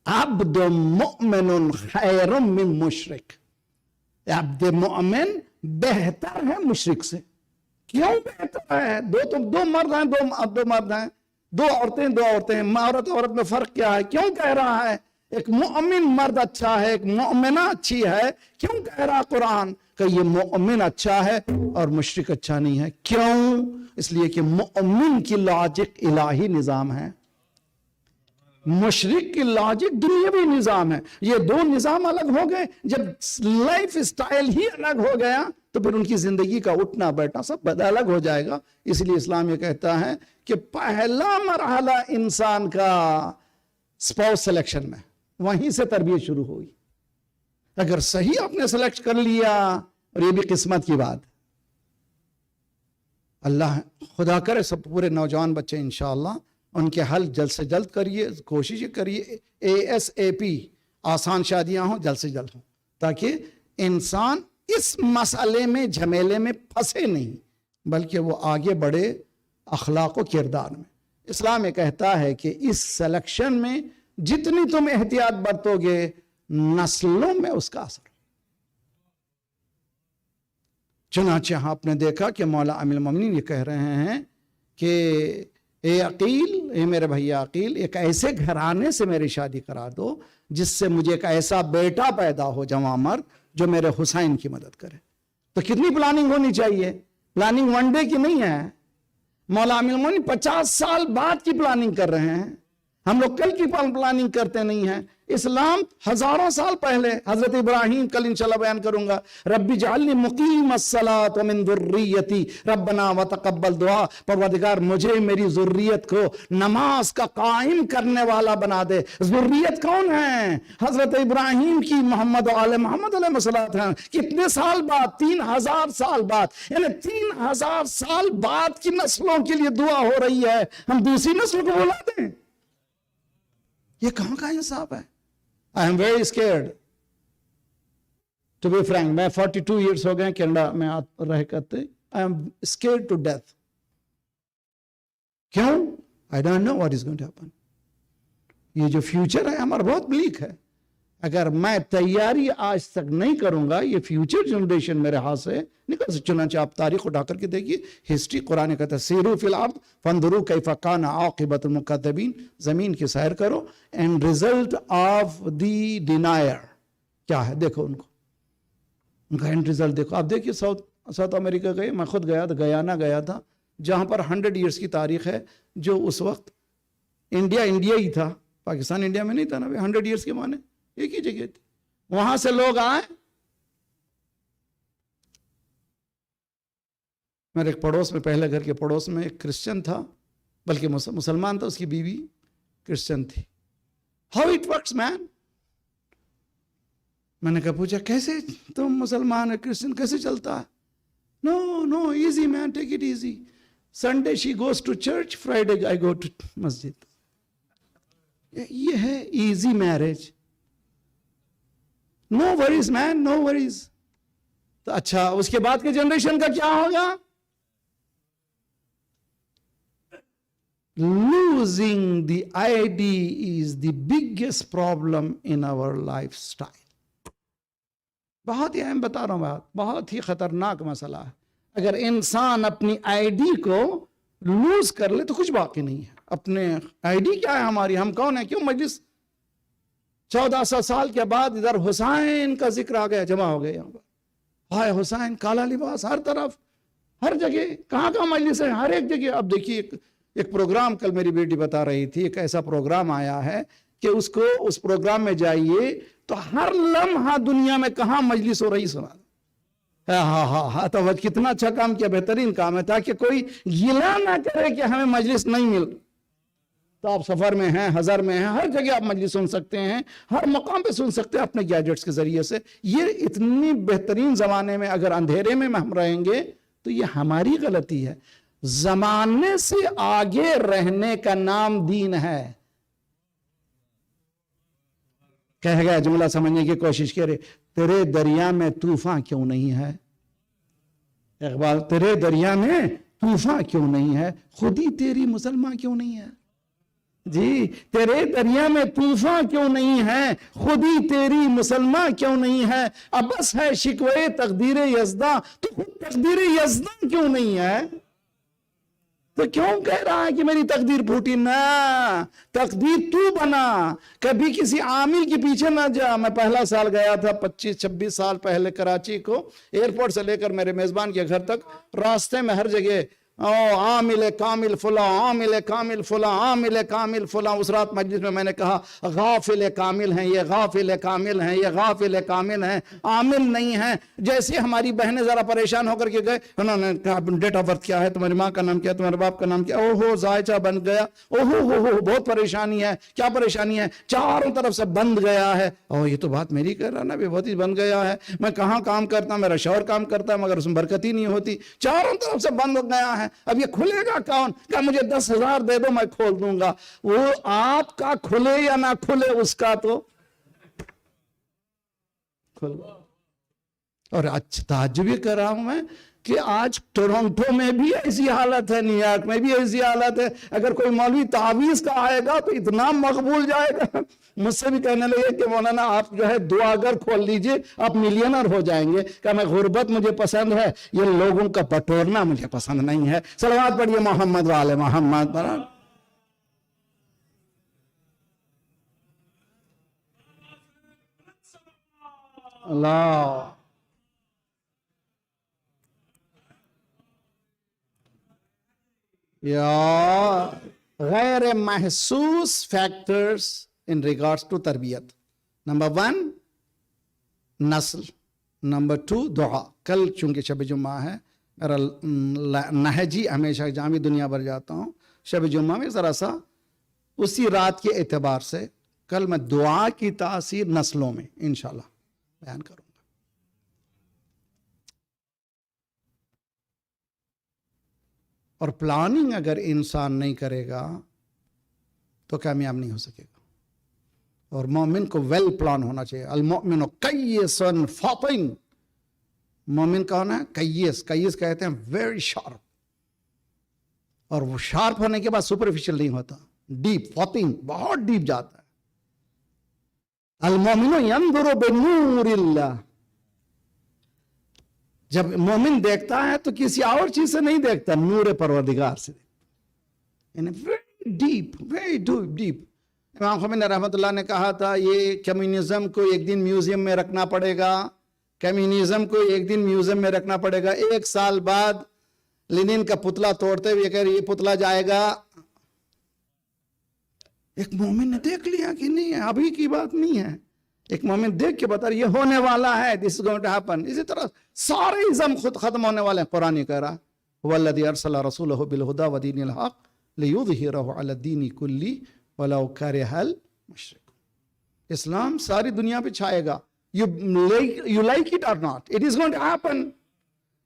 عبد مؤمن خیر من مشرک. عبد مؤمن بہتر ہے مشرک سے. کیوں بہتر ہے؟ دو مرد ہیں، دو مرد ہیں، دو عورتیں ہیں، عورت میں فرق کیا ہے؟ کیوں کہہ رہا ہے ایک مومن مرد اچھا ہے، ایک مومنہ اچھی ہے؟ کیوں کہہ رہا قرآن کہ یہ مومن اچھا ہے اور مشرک اچھا نہیں ہے؟ کیوں؟ اس لیے کہ مومن کی لاجک الہی نظام ہے، مشرک کی لاجک دنیاوی نظام ہے. یہ دو نظام الگ ہو گئے. جب لائف سٹائل ہی الگ ہو گیا تو پھر ان کی زندگی کا اٹھنا بیٹھنا سب الگ ہو جائے گا. اس لیے اسلام یہ کہتا ہے کہ پہلا مرحلہ انسان کا اسپاؤس سلیکشن میں، وہیں سے تربیت شروع ہوئی. اگر صحیح آپ نے سلیکٹ کر لیا، اور یہ بھی قسمت کی بات، اللہ خدا کرے سب پورے نوجوان بچے انشاءاللہ ان کے حل جلد سے جلد کریے، کوشش کریے ASAP آسان شادیاں ہوں، جلد سے جلد ہوں، تاکہ انسان اس مسئلے میں جھمیلے میں پھنسے نہیں، بلکہ وہ آگے بڑھے اخلاق و کردار میں. اسلام یہ کہتا ہے کہ اس سلیکشن میں جتنی تم احتیاط برتو گے، نسلوں میں اس کا اثر. چنانچہ آپ نے دیکھا کہ مولا امیر المومنین یہ کہہ رہے ہیں کہ اے عقیل، اے میرے بھیا عقیل، ایک ایسے گھرانے سے میری شادی کرا دو جس سے مجھے ایک ایسا بیٹا پیدا ہو جوان مرد جو میرے حسین کی مدد کرے. تو کتنی پلاننگ ہونی چاہیے؟ پلاننگ ون ڈے کی نہیں ہے. مولا امیر المومنین 50 سال بعد کی پلاننگ کر رہے ہیں. ہم لوگ کل کی پلاننگ کرتے نہیں ہیں. اسلام ہزاروں سال پہلے، حضرت ابراہیم کل انشاءاللہ بیان کروں گا، ربی جعلنی مقیم الصلاۃ ومن ذریتی ربنا وتقبل دعا، پروردگار مجھے میری ذریت کو نماز کا قائم کرنے والا بنا دے. ذریت کون ہے؟ حضرت ابراہیم کی محمد و آل محمد علیہ الصلوۃ ہیں. کتنے سال بعد؟ 3000 سال بعد، یعنی 3000 سال بعد کی نسلوں کے لیے دعا ہو رہی ہے. ہم دوسری نسل کو بلا دیں؟ یہ کہاں کا انصاف ہے؟ I am very scared. To be frank, میں 42 years ہو گئے کینیڈا میں رہ کرتے. I am scared to death. کیوں؟ I don't know what is going to happen. یہ جو فیوچر ہے ہمارا بہت بلیک ہے. اگر میں تیاری آج تک نہیں کروں گا، یہ فیوچر جنریشن میرے ہاتھ سے نکل سکتے. چنانچہ آپ تاریخ اٹھا کر کے دیکھیے، ہسٹری قرآن کہتا ہے سیروا فی الارض فانظروا کیف کان عاقبۃ المکذبین. زمین کی سیر کرو، اینڈ ریزلٹ آف دی ڈینائر کیا ہے دیکھو. ان کا اینڈ ریزلٹ دیکھو. آپ دیکھیے ساؤتھ امریکہ گئے، میں خود گیا تھا، گیانا گیا تھا، جہاں پر 100 ایئرس کی تاریخ ہے. جو اس وقت انڈیا ہی تھا، پاکستان انڈیا میں نہیں تھا نا. 100 ایئرس کے معنی ایک ہی جگہ تھی. وہاں سے لوگ آئے. میرے ایک پڑوس میں، پہلے گھر کے پڑوس میں ایک کرسچن تھا، بلکہ مسلمان تھا، اس کی بیوی کرسچن تھی. ہاؤ اٹ ورکس مین؟ میں نے کہا پوچھا کیسے تم مسلمان ہے کرسچن کیسے چلتا ہے؟ No easy man, take it easy. Sunday she goes to church, Friday I go to مسجد. یہ ہے easy marriage. No worries man, no worries. تو اچھا اس کے بعد کے جنریشن کا کیا ہوگا؟ Losing the ID is the biggest problem in our lifestyle. بہت ہی اہم بتا رہا ہوں بات، بہت ہی خطرناک مسئلہ ہے. اگر انسان اپنی آئی ڈی کو لوز کر لے تو کچھ باقی نہیں ہے. اپنے آئی ڈی کیا ہے ہماری؟ ہم کون ہیں؟ کیوں مجلس 1400 سال کے بعد ادھر حسین کا ذکر آ گیا، جمع ہو گئے یہاں پر. ہائے حسین، کالا لباس ہر طرف، ہر جگہ. کہاں کا مجلس ہے؟ ہر ایک جگہ. اب دیکھیے ایک پروگرام کل میری بیٹی بتا رہی تھی، ایک ایسا پروگرام آیا ہے کہ اس پروگرام میں جائیے تو ہر لمحہ دنیا میں کہاں مجلس ہو رہی سنا. ہاں تو کتنا اچھا کام کیا، بہترین کام ہے، تاکہ کوئی گلہ نہ کرے کہ ہمیں مجلس نہیں مل. تو آپ سفر میں ہیں، حضر میں ہیں، ہر جگہ آپ مجلس سن سکتے ہیں، ہر مقام پہ سن سکتے ہیں اپنے گیجٹس کے ذریعے سے. یہ اتنی بہترین زمانے میں اگر اندھیرے میں ہم رہیں گے تو یہ ہماری غلطی ہے. زمانے سے آگے رہنے کا نام دین ہے. کہہ گیا جملہ سمجھنے کی کوشش کرے، تیرے دریا میں طوفان کیوں نہیں ہے؟ اقبال، تیرے دریا میں طوفان کیوں نہیں ہے؟ خود ہی تیری مسلمان کیوں نہیں ہے؟ جی تیرے دریا میں طوفان کیوں نہیں ہے، خودی تیری مسلمان کیوں نہیں ہے، ابس ہے شکوے تقدیر یزداں، تو خود تقدیر یزداں کیوں نہیں ہے؟ تو کیوں کہہ رہا ہے کہ میری تقدیر پھوٹی؟ نہ، تقدیر تو بنا، کبھی کسی عامل کے پیچھے نہ جا۔ میں پہلا سال گیا تھا 25-26 سال پہلے کراچی کو، ایئرپورٹ سے لے کر میرے میزبان کے گھر تک راستے میں ہر جگہ عامل کامل فلاں، عامل کامل فلاں، عامل کامل فلاں۔ اس رات مجلس میں نے کہا غافل کامل ہیں یہ، غافل کامل ہیں یہ، غافل کامل ہیں، عامل نہیں ہیں۔ جیسے ہماری بہنیں ذرا پریشان ہو کر کے گئے، انہوں نے کہا ڈیٹ آف برتھ کیا ہے، تمہاری ماں کا نام کیا، تمہارے باپ کا نام کیا، اوہو زائچہ بن گیا، اوہو بہت پریشانی ہے۔ کیا پریشانی ہے؟ چاروں طرف سے بند گیا ہے۔ یہ تو بات میری کہہ رہا نا، بہت ہی بند گیا ہے، میں کہاں کام کرتا ہوں، میرا شوہر کام کرتا ہے مگر اس میں برکت ہی نہیں ہوتی، چاروں طرف سے بند ہو گیا ہے۔ اب یہ کھلے گا کون؟ کہ مجھے 10,000 دے دو میں کھول دوں گا۔ وہ آپ کا کھلے یا نہ کھلے اس کا تو کھل۔ اور آج تعجب بھی کر رہا ہوں میں کہ آج ٹورنٹو میں بھی ایسی حالت ہے، نیو یارک میں بھی ایسی حالت ہے۔ اگر کوئی مولوی تعویذ کا آئے گا تو اتنا مقبول جائے گا، مجھ سے بھی کہنے لگے کہ مولانا آپ جو ہے دعا گر کھول لیجئے، آپ ملینر ہو جائیں گے۔ کہ میں غربت مجھے پسند ہے، یہ لوگوں کا بٹورنا مجھے پسند نہیں ہے۔ صلوات پڑھیے محمد والے محمد پر۔ اللہ یا غیر محسوس فیکٹرز ان ریگارڈز ٹو تربیت۔ نمبر 1 نسل، نمبر 2 دعا۔ کل چونکہ شب جمعہ ہے، میرا نہجی ہمیشہ جہاں بھی دنیا بھر جاتا ہوں شب جمعہ میں ذرا سا اسی رات کے اعتبار سے کل میں دعا کی تاثیر نسلوں میں انشاءاللہ بیان کروں گا۔ اور پلاننگ اگر انسان نہیں کرے گا تو کامیاب نہیں ہو سکے گا۔ اور مومن کو ویل پلان ہونا چاہیے۔ المؤمن قیس فاطن، مومن کون ہے؟ قیس۔ قیس کہتے ہیں ویری شارپ، اور وہ شارپ ہونے کے بعد سپرفیشل نہیں ہوتا، ڈیپ، فاطن بہت ڈیپ جاتا ہے۔ المؤمن ينظر بنور اللہ، جب مومن دیکھتا ہے تو کسی اور چیز سے نہیں دیکھتا، نور پروردگار سے، یعنی ویری ڈیپ، ویری ڈیپ۔ امام خمینی رحمۃ اللہ نے کہا تھا یہ کمیونزم کو ایک دن میوزیم میں رکھنا پڑے گا، کمیونزم کو ایک دن میوزیم میں رکھنا پڑے گا۔ 1 سال بعد لینن کا پتلا توڑتے ہوئے کہ یہ پتلا جائے گا۔ ایک مومن نے دیکھ لیا کہ نہیں ہے، ابھی کی بات نہیں ہے، ایک مومن دیکھ کے بتا یہ ہونے والا ہے، this is going to happen۔ اسی طرح سارے ازم خود ختم ہونے والے ہیں۔ قرآن یہ کہہ رہا وَالَّذِي أَرْسَلَ رَسُولَهُ بِالْهُدَى وَدِينِ الْحَقِّ لِيُظْهِرَهُ عَلَى الدِّينِ كُلِّهِ وَلَوْ كَرِهَ الْمُشْرِكُونَ۔ اسلام ساری دنیا پہ چھائے گا، you like it or not، it is going to happen۔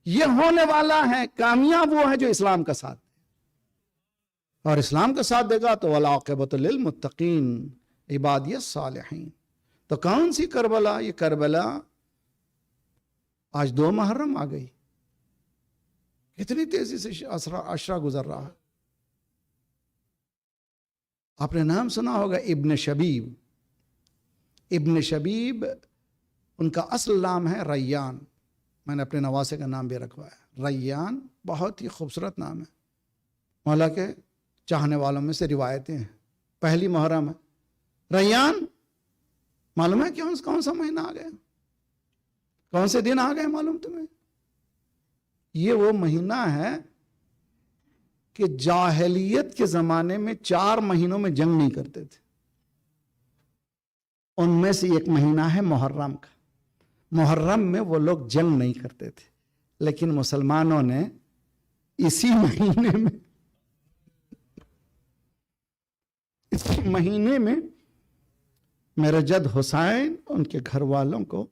یہ ہونے والا ہے۔ کامیاب وہ ہے جو اسلام کا ساتھ دے، اور اسلام کا ساتھ دے گا تو وَالْعَاقِبَةُ لِلْمُتَّقِينَ عبادی الصالحین۔ تو کون سی کربلا؟ یہ کربلا آج 2 محرم آ گئی، کتنی تیزی سے عشرہ گزر رہا ہے۔ آپ نے نام سنا ہوگا ابن شبیب۔ ابن شبیب ان کا اصل نام ہے ریان، میں نے اپنے نواسے کا نام بھی رکھوایا ریان، بہت ہی خوبصورت نام ہے۔ مولا کے چاہنے والوں میں سے روایتیں ہیں، پہلی محرم ہے ریان۔ معلوم ہے کون سا مہینہ آ گیا، کون سے دن آ گئے معلوم تمہیں؟ یہ وہ مہینہ ہے کہ جاہلیت کے زمانے میں 4 مہینوں میں جنگ نہیں کرتے تھے، ان میں سے ایک مہینہ ہے محرم کا۔ محرم میں وہ لوگ جنگ نہیں کرتے تھے، لیکن مسلمانوں نے اسی مہینے میں میرے جد حسین ان کے گھر والوں کو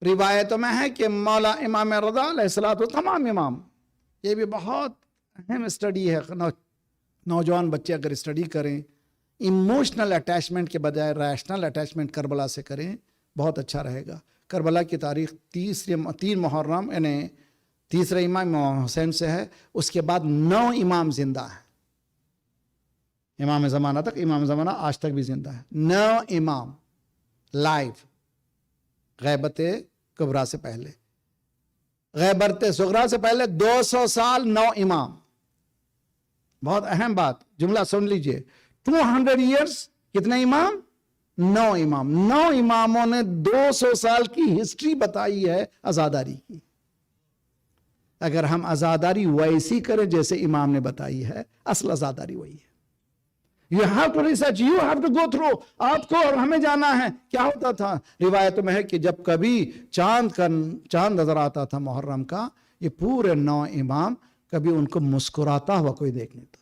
روایتوں میں ہے کہ مولا امام رضا علیہ الصلوۃ تمام امام، یہ بھی بہت اہم اسٹڈی ہے، نوجوان بچے اگر اسٹڈی کریں ایموشنل اٹیچمنٹ کے بجائے ریشنل اٹیچمنٹ کربلا سے کریں، بہت اچھا رہے گا۔ کربلا کی تاریخ 3 محرم یعنی تیسرا امام امام حسین سے ہے. اس کے بعد 9 امام زندہ ہیں. امام زمانہ تک، امام زمانہ آج تک بھی زندہ ہے. 9 امام لائیو، غیبت کبریٰ سے پہلے، غیبت صغریٰ سے پہلے 200 سال 9 امام. بہت اہم بات، جملہ سن لیجئے. 200 ایئرس کتنے امام؟ 9 امام. 9 اماموں نے 200 سال کی ہسٹری بتائی ہے عزاداری کی. اگر ہم عزاداری ویسی کریں جیسے امام نے بتائی ہے، اصل عزاداری وہی ہے. You have to research, you have to go through. آپ کو اور ہمیں جانا ہے. کیا ہوتا تھا؟ روایت میں ہے کہ جب کبھی چاند نظر آتا تھا محرم کا، یہ پورے 9 امام کبھی ان کو مسکراتا ہوا کوئی دیکھ لیتا.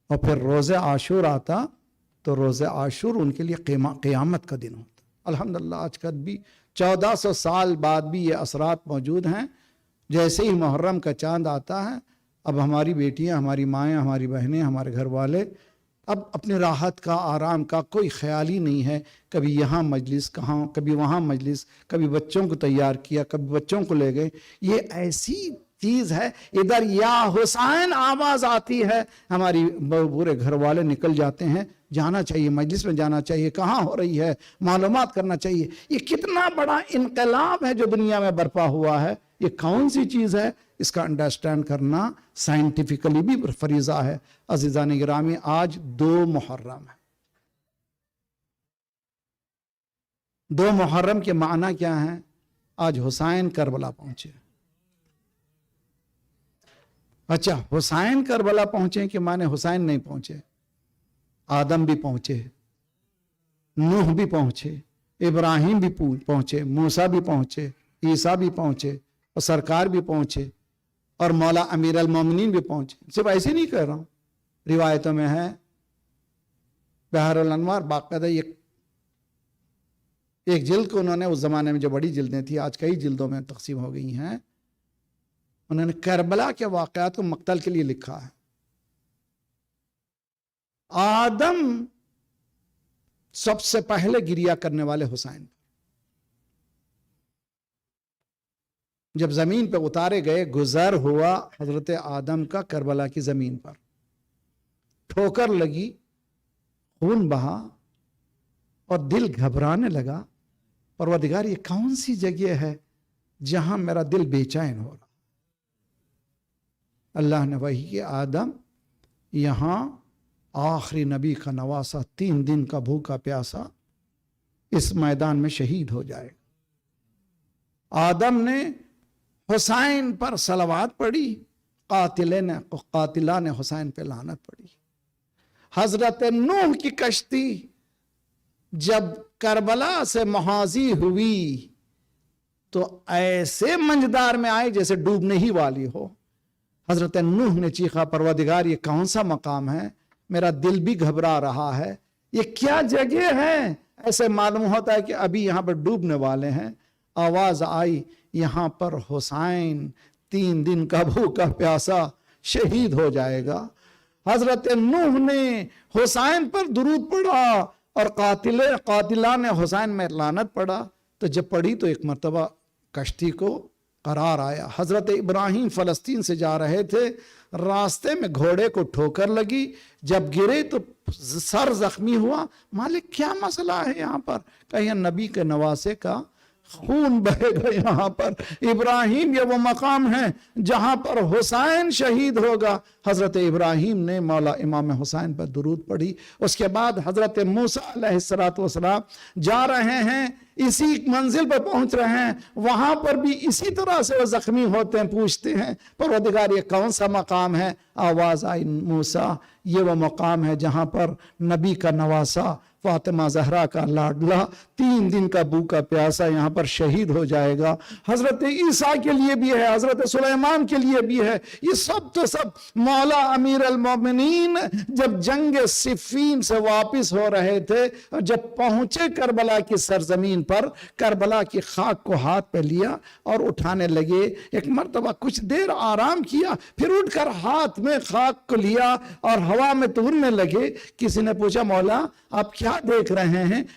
اور پھر روز عاشور آتا تو روز عاشور ان کے لیے قیامت کا دن ہوتا. الحمدللہ آج کل بھی 1400 سال بعد بھی یہ اثرات موجود ہیں. جیسے ہی محرم کا چاند آتا ہے، اب ہماری بیٹیاں، ہماری مائیں، ہماری بہنیں، ہمارے گھر والے اب اپنے راحت کا، آرام کا کوئی خیال ہی نہیں ہے. کبھی یہاں مجلس، کبھی وہاں مجلس، کبھی بچوں کو تیار کیا، کبھی بچوں کو لے گئے. یہ ایسی چیز ہے، ادھر یا حسین آواز آتی ہے، ہماری پورے گھر والے نکل جاتے ہیں. جانا چاہیے، مجلس میں جانا چاہیے، کہاں ہو رہی ہے، معلومات کرنا چاہیے. یہ کتنا بڑا انقلاب ہے جو دنیا میں برپا ہوا ہے. یہ کون سی چیز ہے، اس کا انڈرسٹینڈ کرنا سائنٹیفکلی بھی فریضہ ہے. عزیزان گرامی، آج 2 محرم ہے. 2 محرم کے معنی کیا ہیں؟ آج حسین کربلا پہنچے. اچھا، حسین کربلا پہنچے کہ معنی حسین نہیں پہنچے؟ آدم بھی پہنچے، نوح بھی پہنچے، ابراہیم بھی پہنچے، موسیٰ بھی پہنچے، عیسیٰ بھی پہنچے، اور سرکار بھی پہنچے، اور مولا امیر المومنین بھی پہنچے. صرف ایسے نہیں کہہ رہا ہوں، روایتوں میں ہے. بحر الانوار باقاعدہ ایک جلد کو انہوں نے، اس زمانے میں جو بڑی جلدیں تھیں، آج کئی جلدوں میں تقسیم ہو گئی ہیں، انہوں نے کربلا کے واقعات کو مقتل کے لیے لکھا ہے. آدم سب سے پہلے گریہ کرنے والے حسین. جب زمین پہ اتارے گئے، گزر ہوا حضرت آدم کا کربلا کی زمین پر، ٹھوکر لگی، خون بہا اور دل گھبرانے لگا. پروردگار، یہ کون سی جگہ ہے جہاں میرا دل بے چین ہو رہا؟ اللہ نے وحی کہ آدم، یہاں آخری نبی کا نواسا 3 دن کا بھوکا پیاسا اس میدان میں شہید ہو جائے. آدم نے حسین پر صلوات پڑھی، قاتلان حسین پہ لعنت پڑھی. حضرت نوح کی کشتی جب کربلا سے محاذی ہوئی تو ایسے منجدار میں آئے جیسے ڈوبنے ہی والی ہو. حضرت نوح نے چیخا، پروردگار، یہ کون سا مقام ہے؟ میرا دل بھی گھبرا رہا ہے، یہ کیا جگہ ہے؟ ایسے معلوم ہوتا ہے کہ ابھی یہاں پر ڈوبنے والے ہیں. آواز آئی، یہاں پر حسین 3 دن کا بھوکا پیاسا شہید ہو جائے گا. حضرت نوح نے حسین پر درود پڑھا اور قاتلان حسین میں لعنت پڑھا. تو جب پڑھی تو ایک مرتبہ کشتی کو قرار آیا. حضرت ابراہیم فلسطین سے جا رہے تھے، راستے میں گھوڑے کو ٹھوکر لگی، جب گرے تو سر زخمی ہوا. مالک کیا مسئلہ ہے یہاں پر؟ کہیں نبی کے نواسے کا خون بہے گا یہاں پر. ابراہیم یہ وہ مقام ہے جہاں پر حسین شہید ہوگا. حضرت ابراہیم نے مولا امام حسین پر درود پڑھی. اس کے بعد حضرت موسیٰ علیہ السلام جا رہے ہیں، اسی منزل پر پہنچ رہے ہیں، وہاں پر بھی اسی طرح سے وہ زخمی ہوتے ہیں، پوچھتے ہیں پروردگار یہ کون سا مقام ہے؟ آواز آئی، موسیٰ یہ وہ مقام ہے جہاں پر نبی کا نواسا فاطمہ زہرا کا لاڈلا 3 دن کا بھوکا پیاسا یہاں پر شہید ہو جائے گا. حضرت عیسیٰ کے لیے بھی ہے، حضرت سلیمان کے لیے بھی ہے. یہ سب تو سب مولا امیر المومنین جب جنگ صفین سے واپس ہو رہے تھے، جب پہنچے کربلا کی سرزمین پر، کربلا کی خاک کو ہاتھ پہ لیا اور اٹھانے لگے. ایک مرتبہ کچھ دیر آرام کیا، پھر اٹھ کر ہاتھ میں خاک کو لیا اور ہوا میں توڑنے لگے. کسی نے پوچھا، مولا آپ کیا دیکھ رہے ہیں؟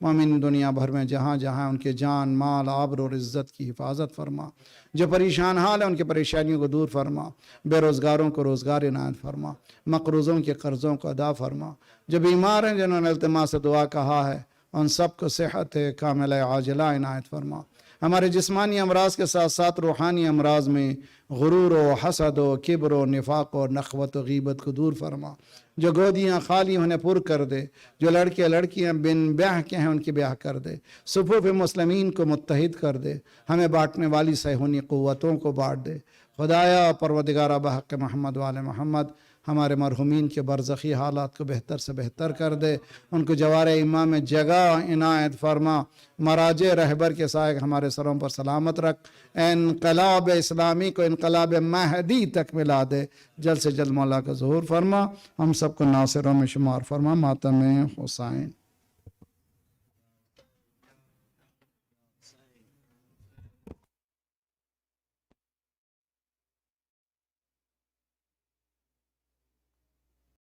مومن دنیا بھر میں جہاں جہاں ان کے جان مال آبر اور عزت کی حفاظت فرما، جو پریشان حال ہیں ان کی پریشانیوں کو دور فرما، بے روزگاروں کو روزگار عنایت فرما، مقروضوں کے قرضوں کو ادا فرما، جو بیمار ہیں جنہوں نے التماس سے دعا کہا ہے ان سب کو صحت کاملہ عاجلہ عنایت فرما، ہمارے جسمانی امراض کے ساتھ ساتھ روحانی امراض میں غرور و حسد و کبر و نفاق و نخوت و غیبت کو دور فرما، جو گودیاں خالی انہیں پر کر دے، جو لڑکے لڑکیاں بن بیاہ کے ہیں ان کی بیاہ کر دے، صفوف مسلمین کو متحد کر دے، ہمیں بانٹنے والی صیہونی قوتوں کو بانٹ دے۔ خدایا پروردگارہ بحق محمد وآل محمد ہمارے مرحومین کے برزخی حالات کو بہتر سے بہتر کر دے، ان کو جوار امام میں جگہ عنایت فرما، مراجع رہبر کے سائے ہمارے سروں پر سلامت رکھ، انقلاب اسلامی کو انقلاب مہدی تک ملا دے، جلد سے جلد مولا کا ظہور فرما، ہم سب کو ناصروں میں شمار فرما، ماتم حسین۔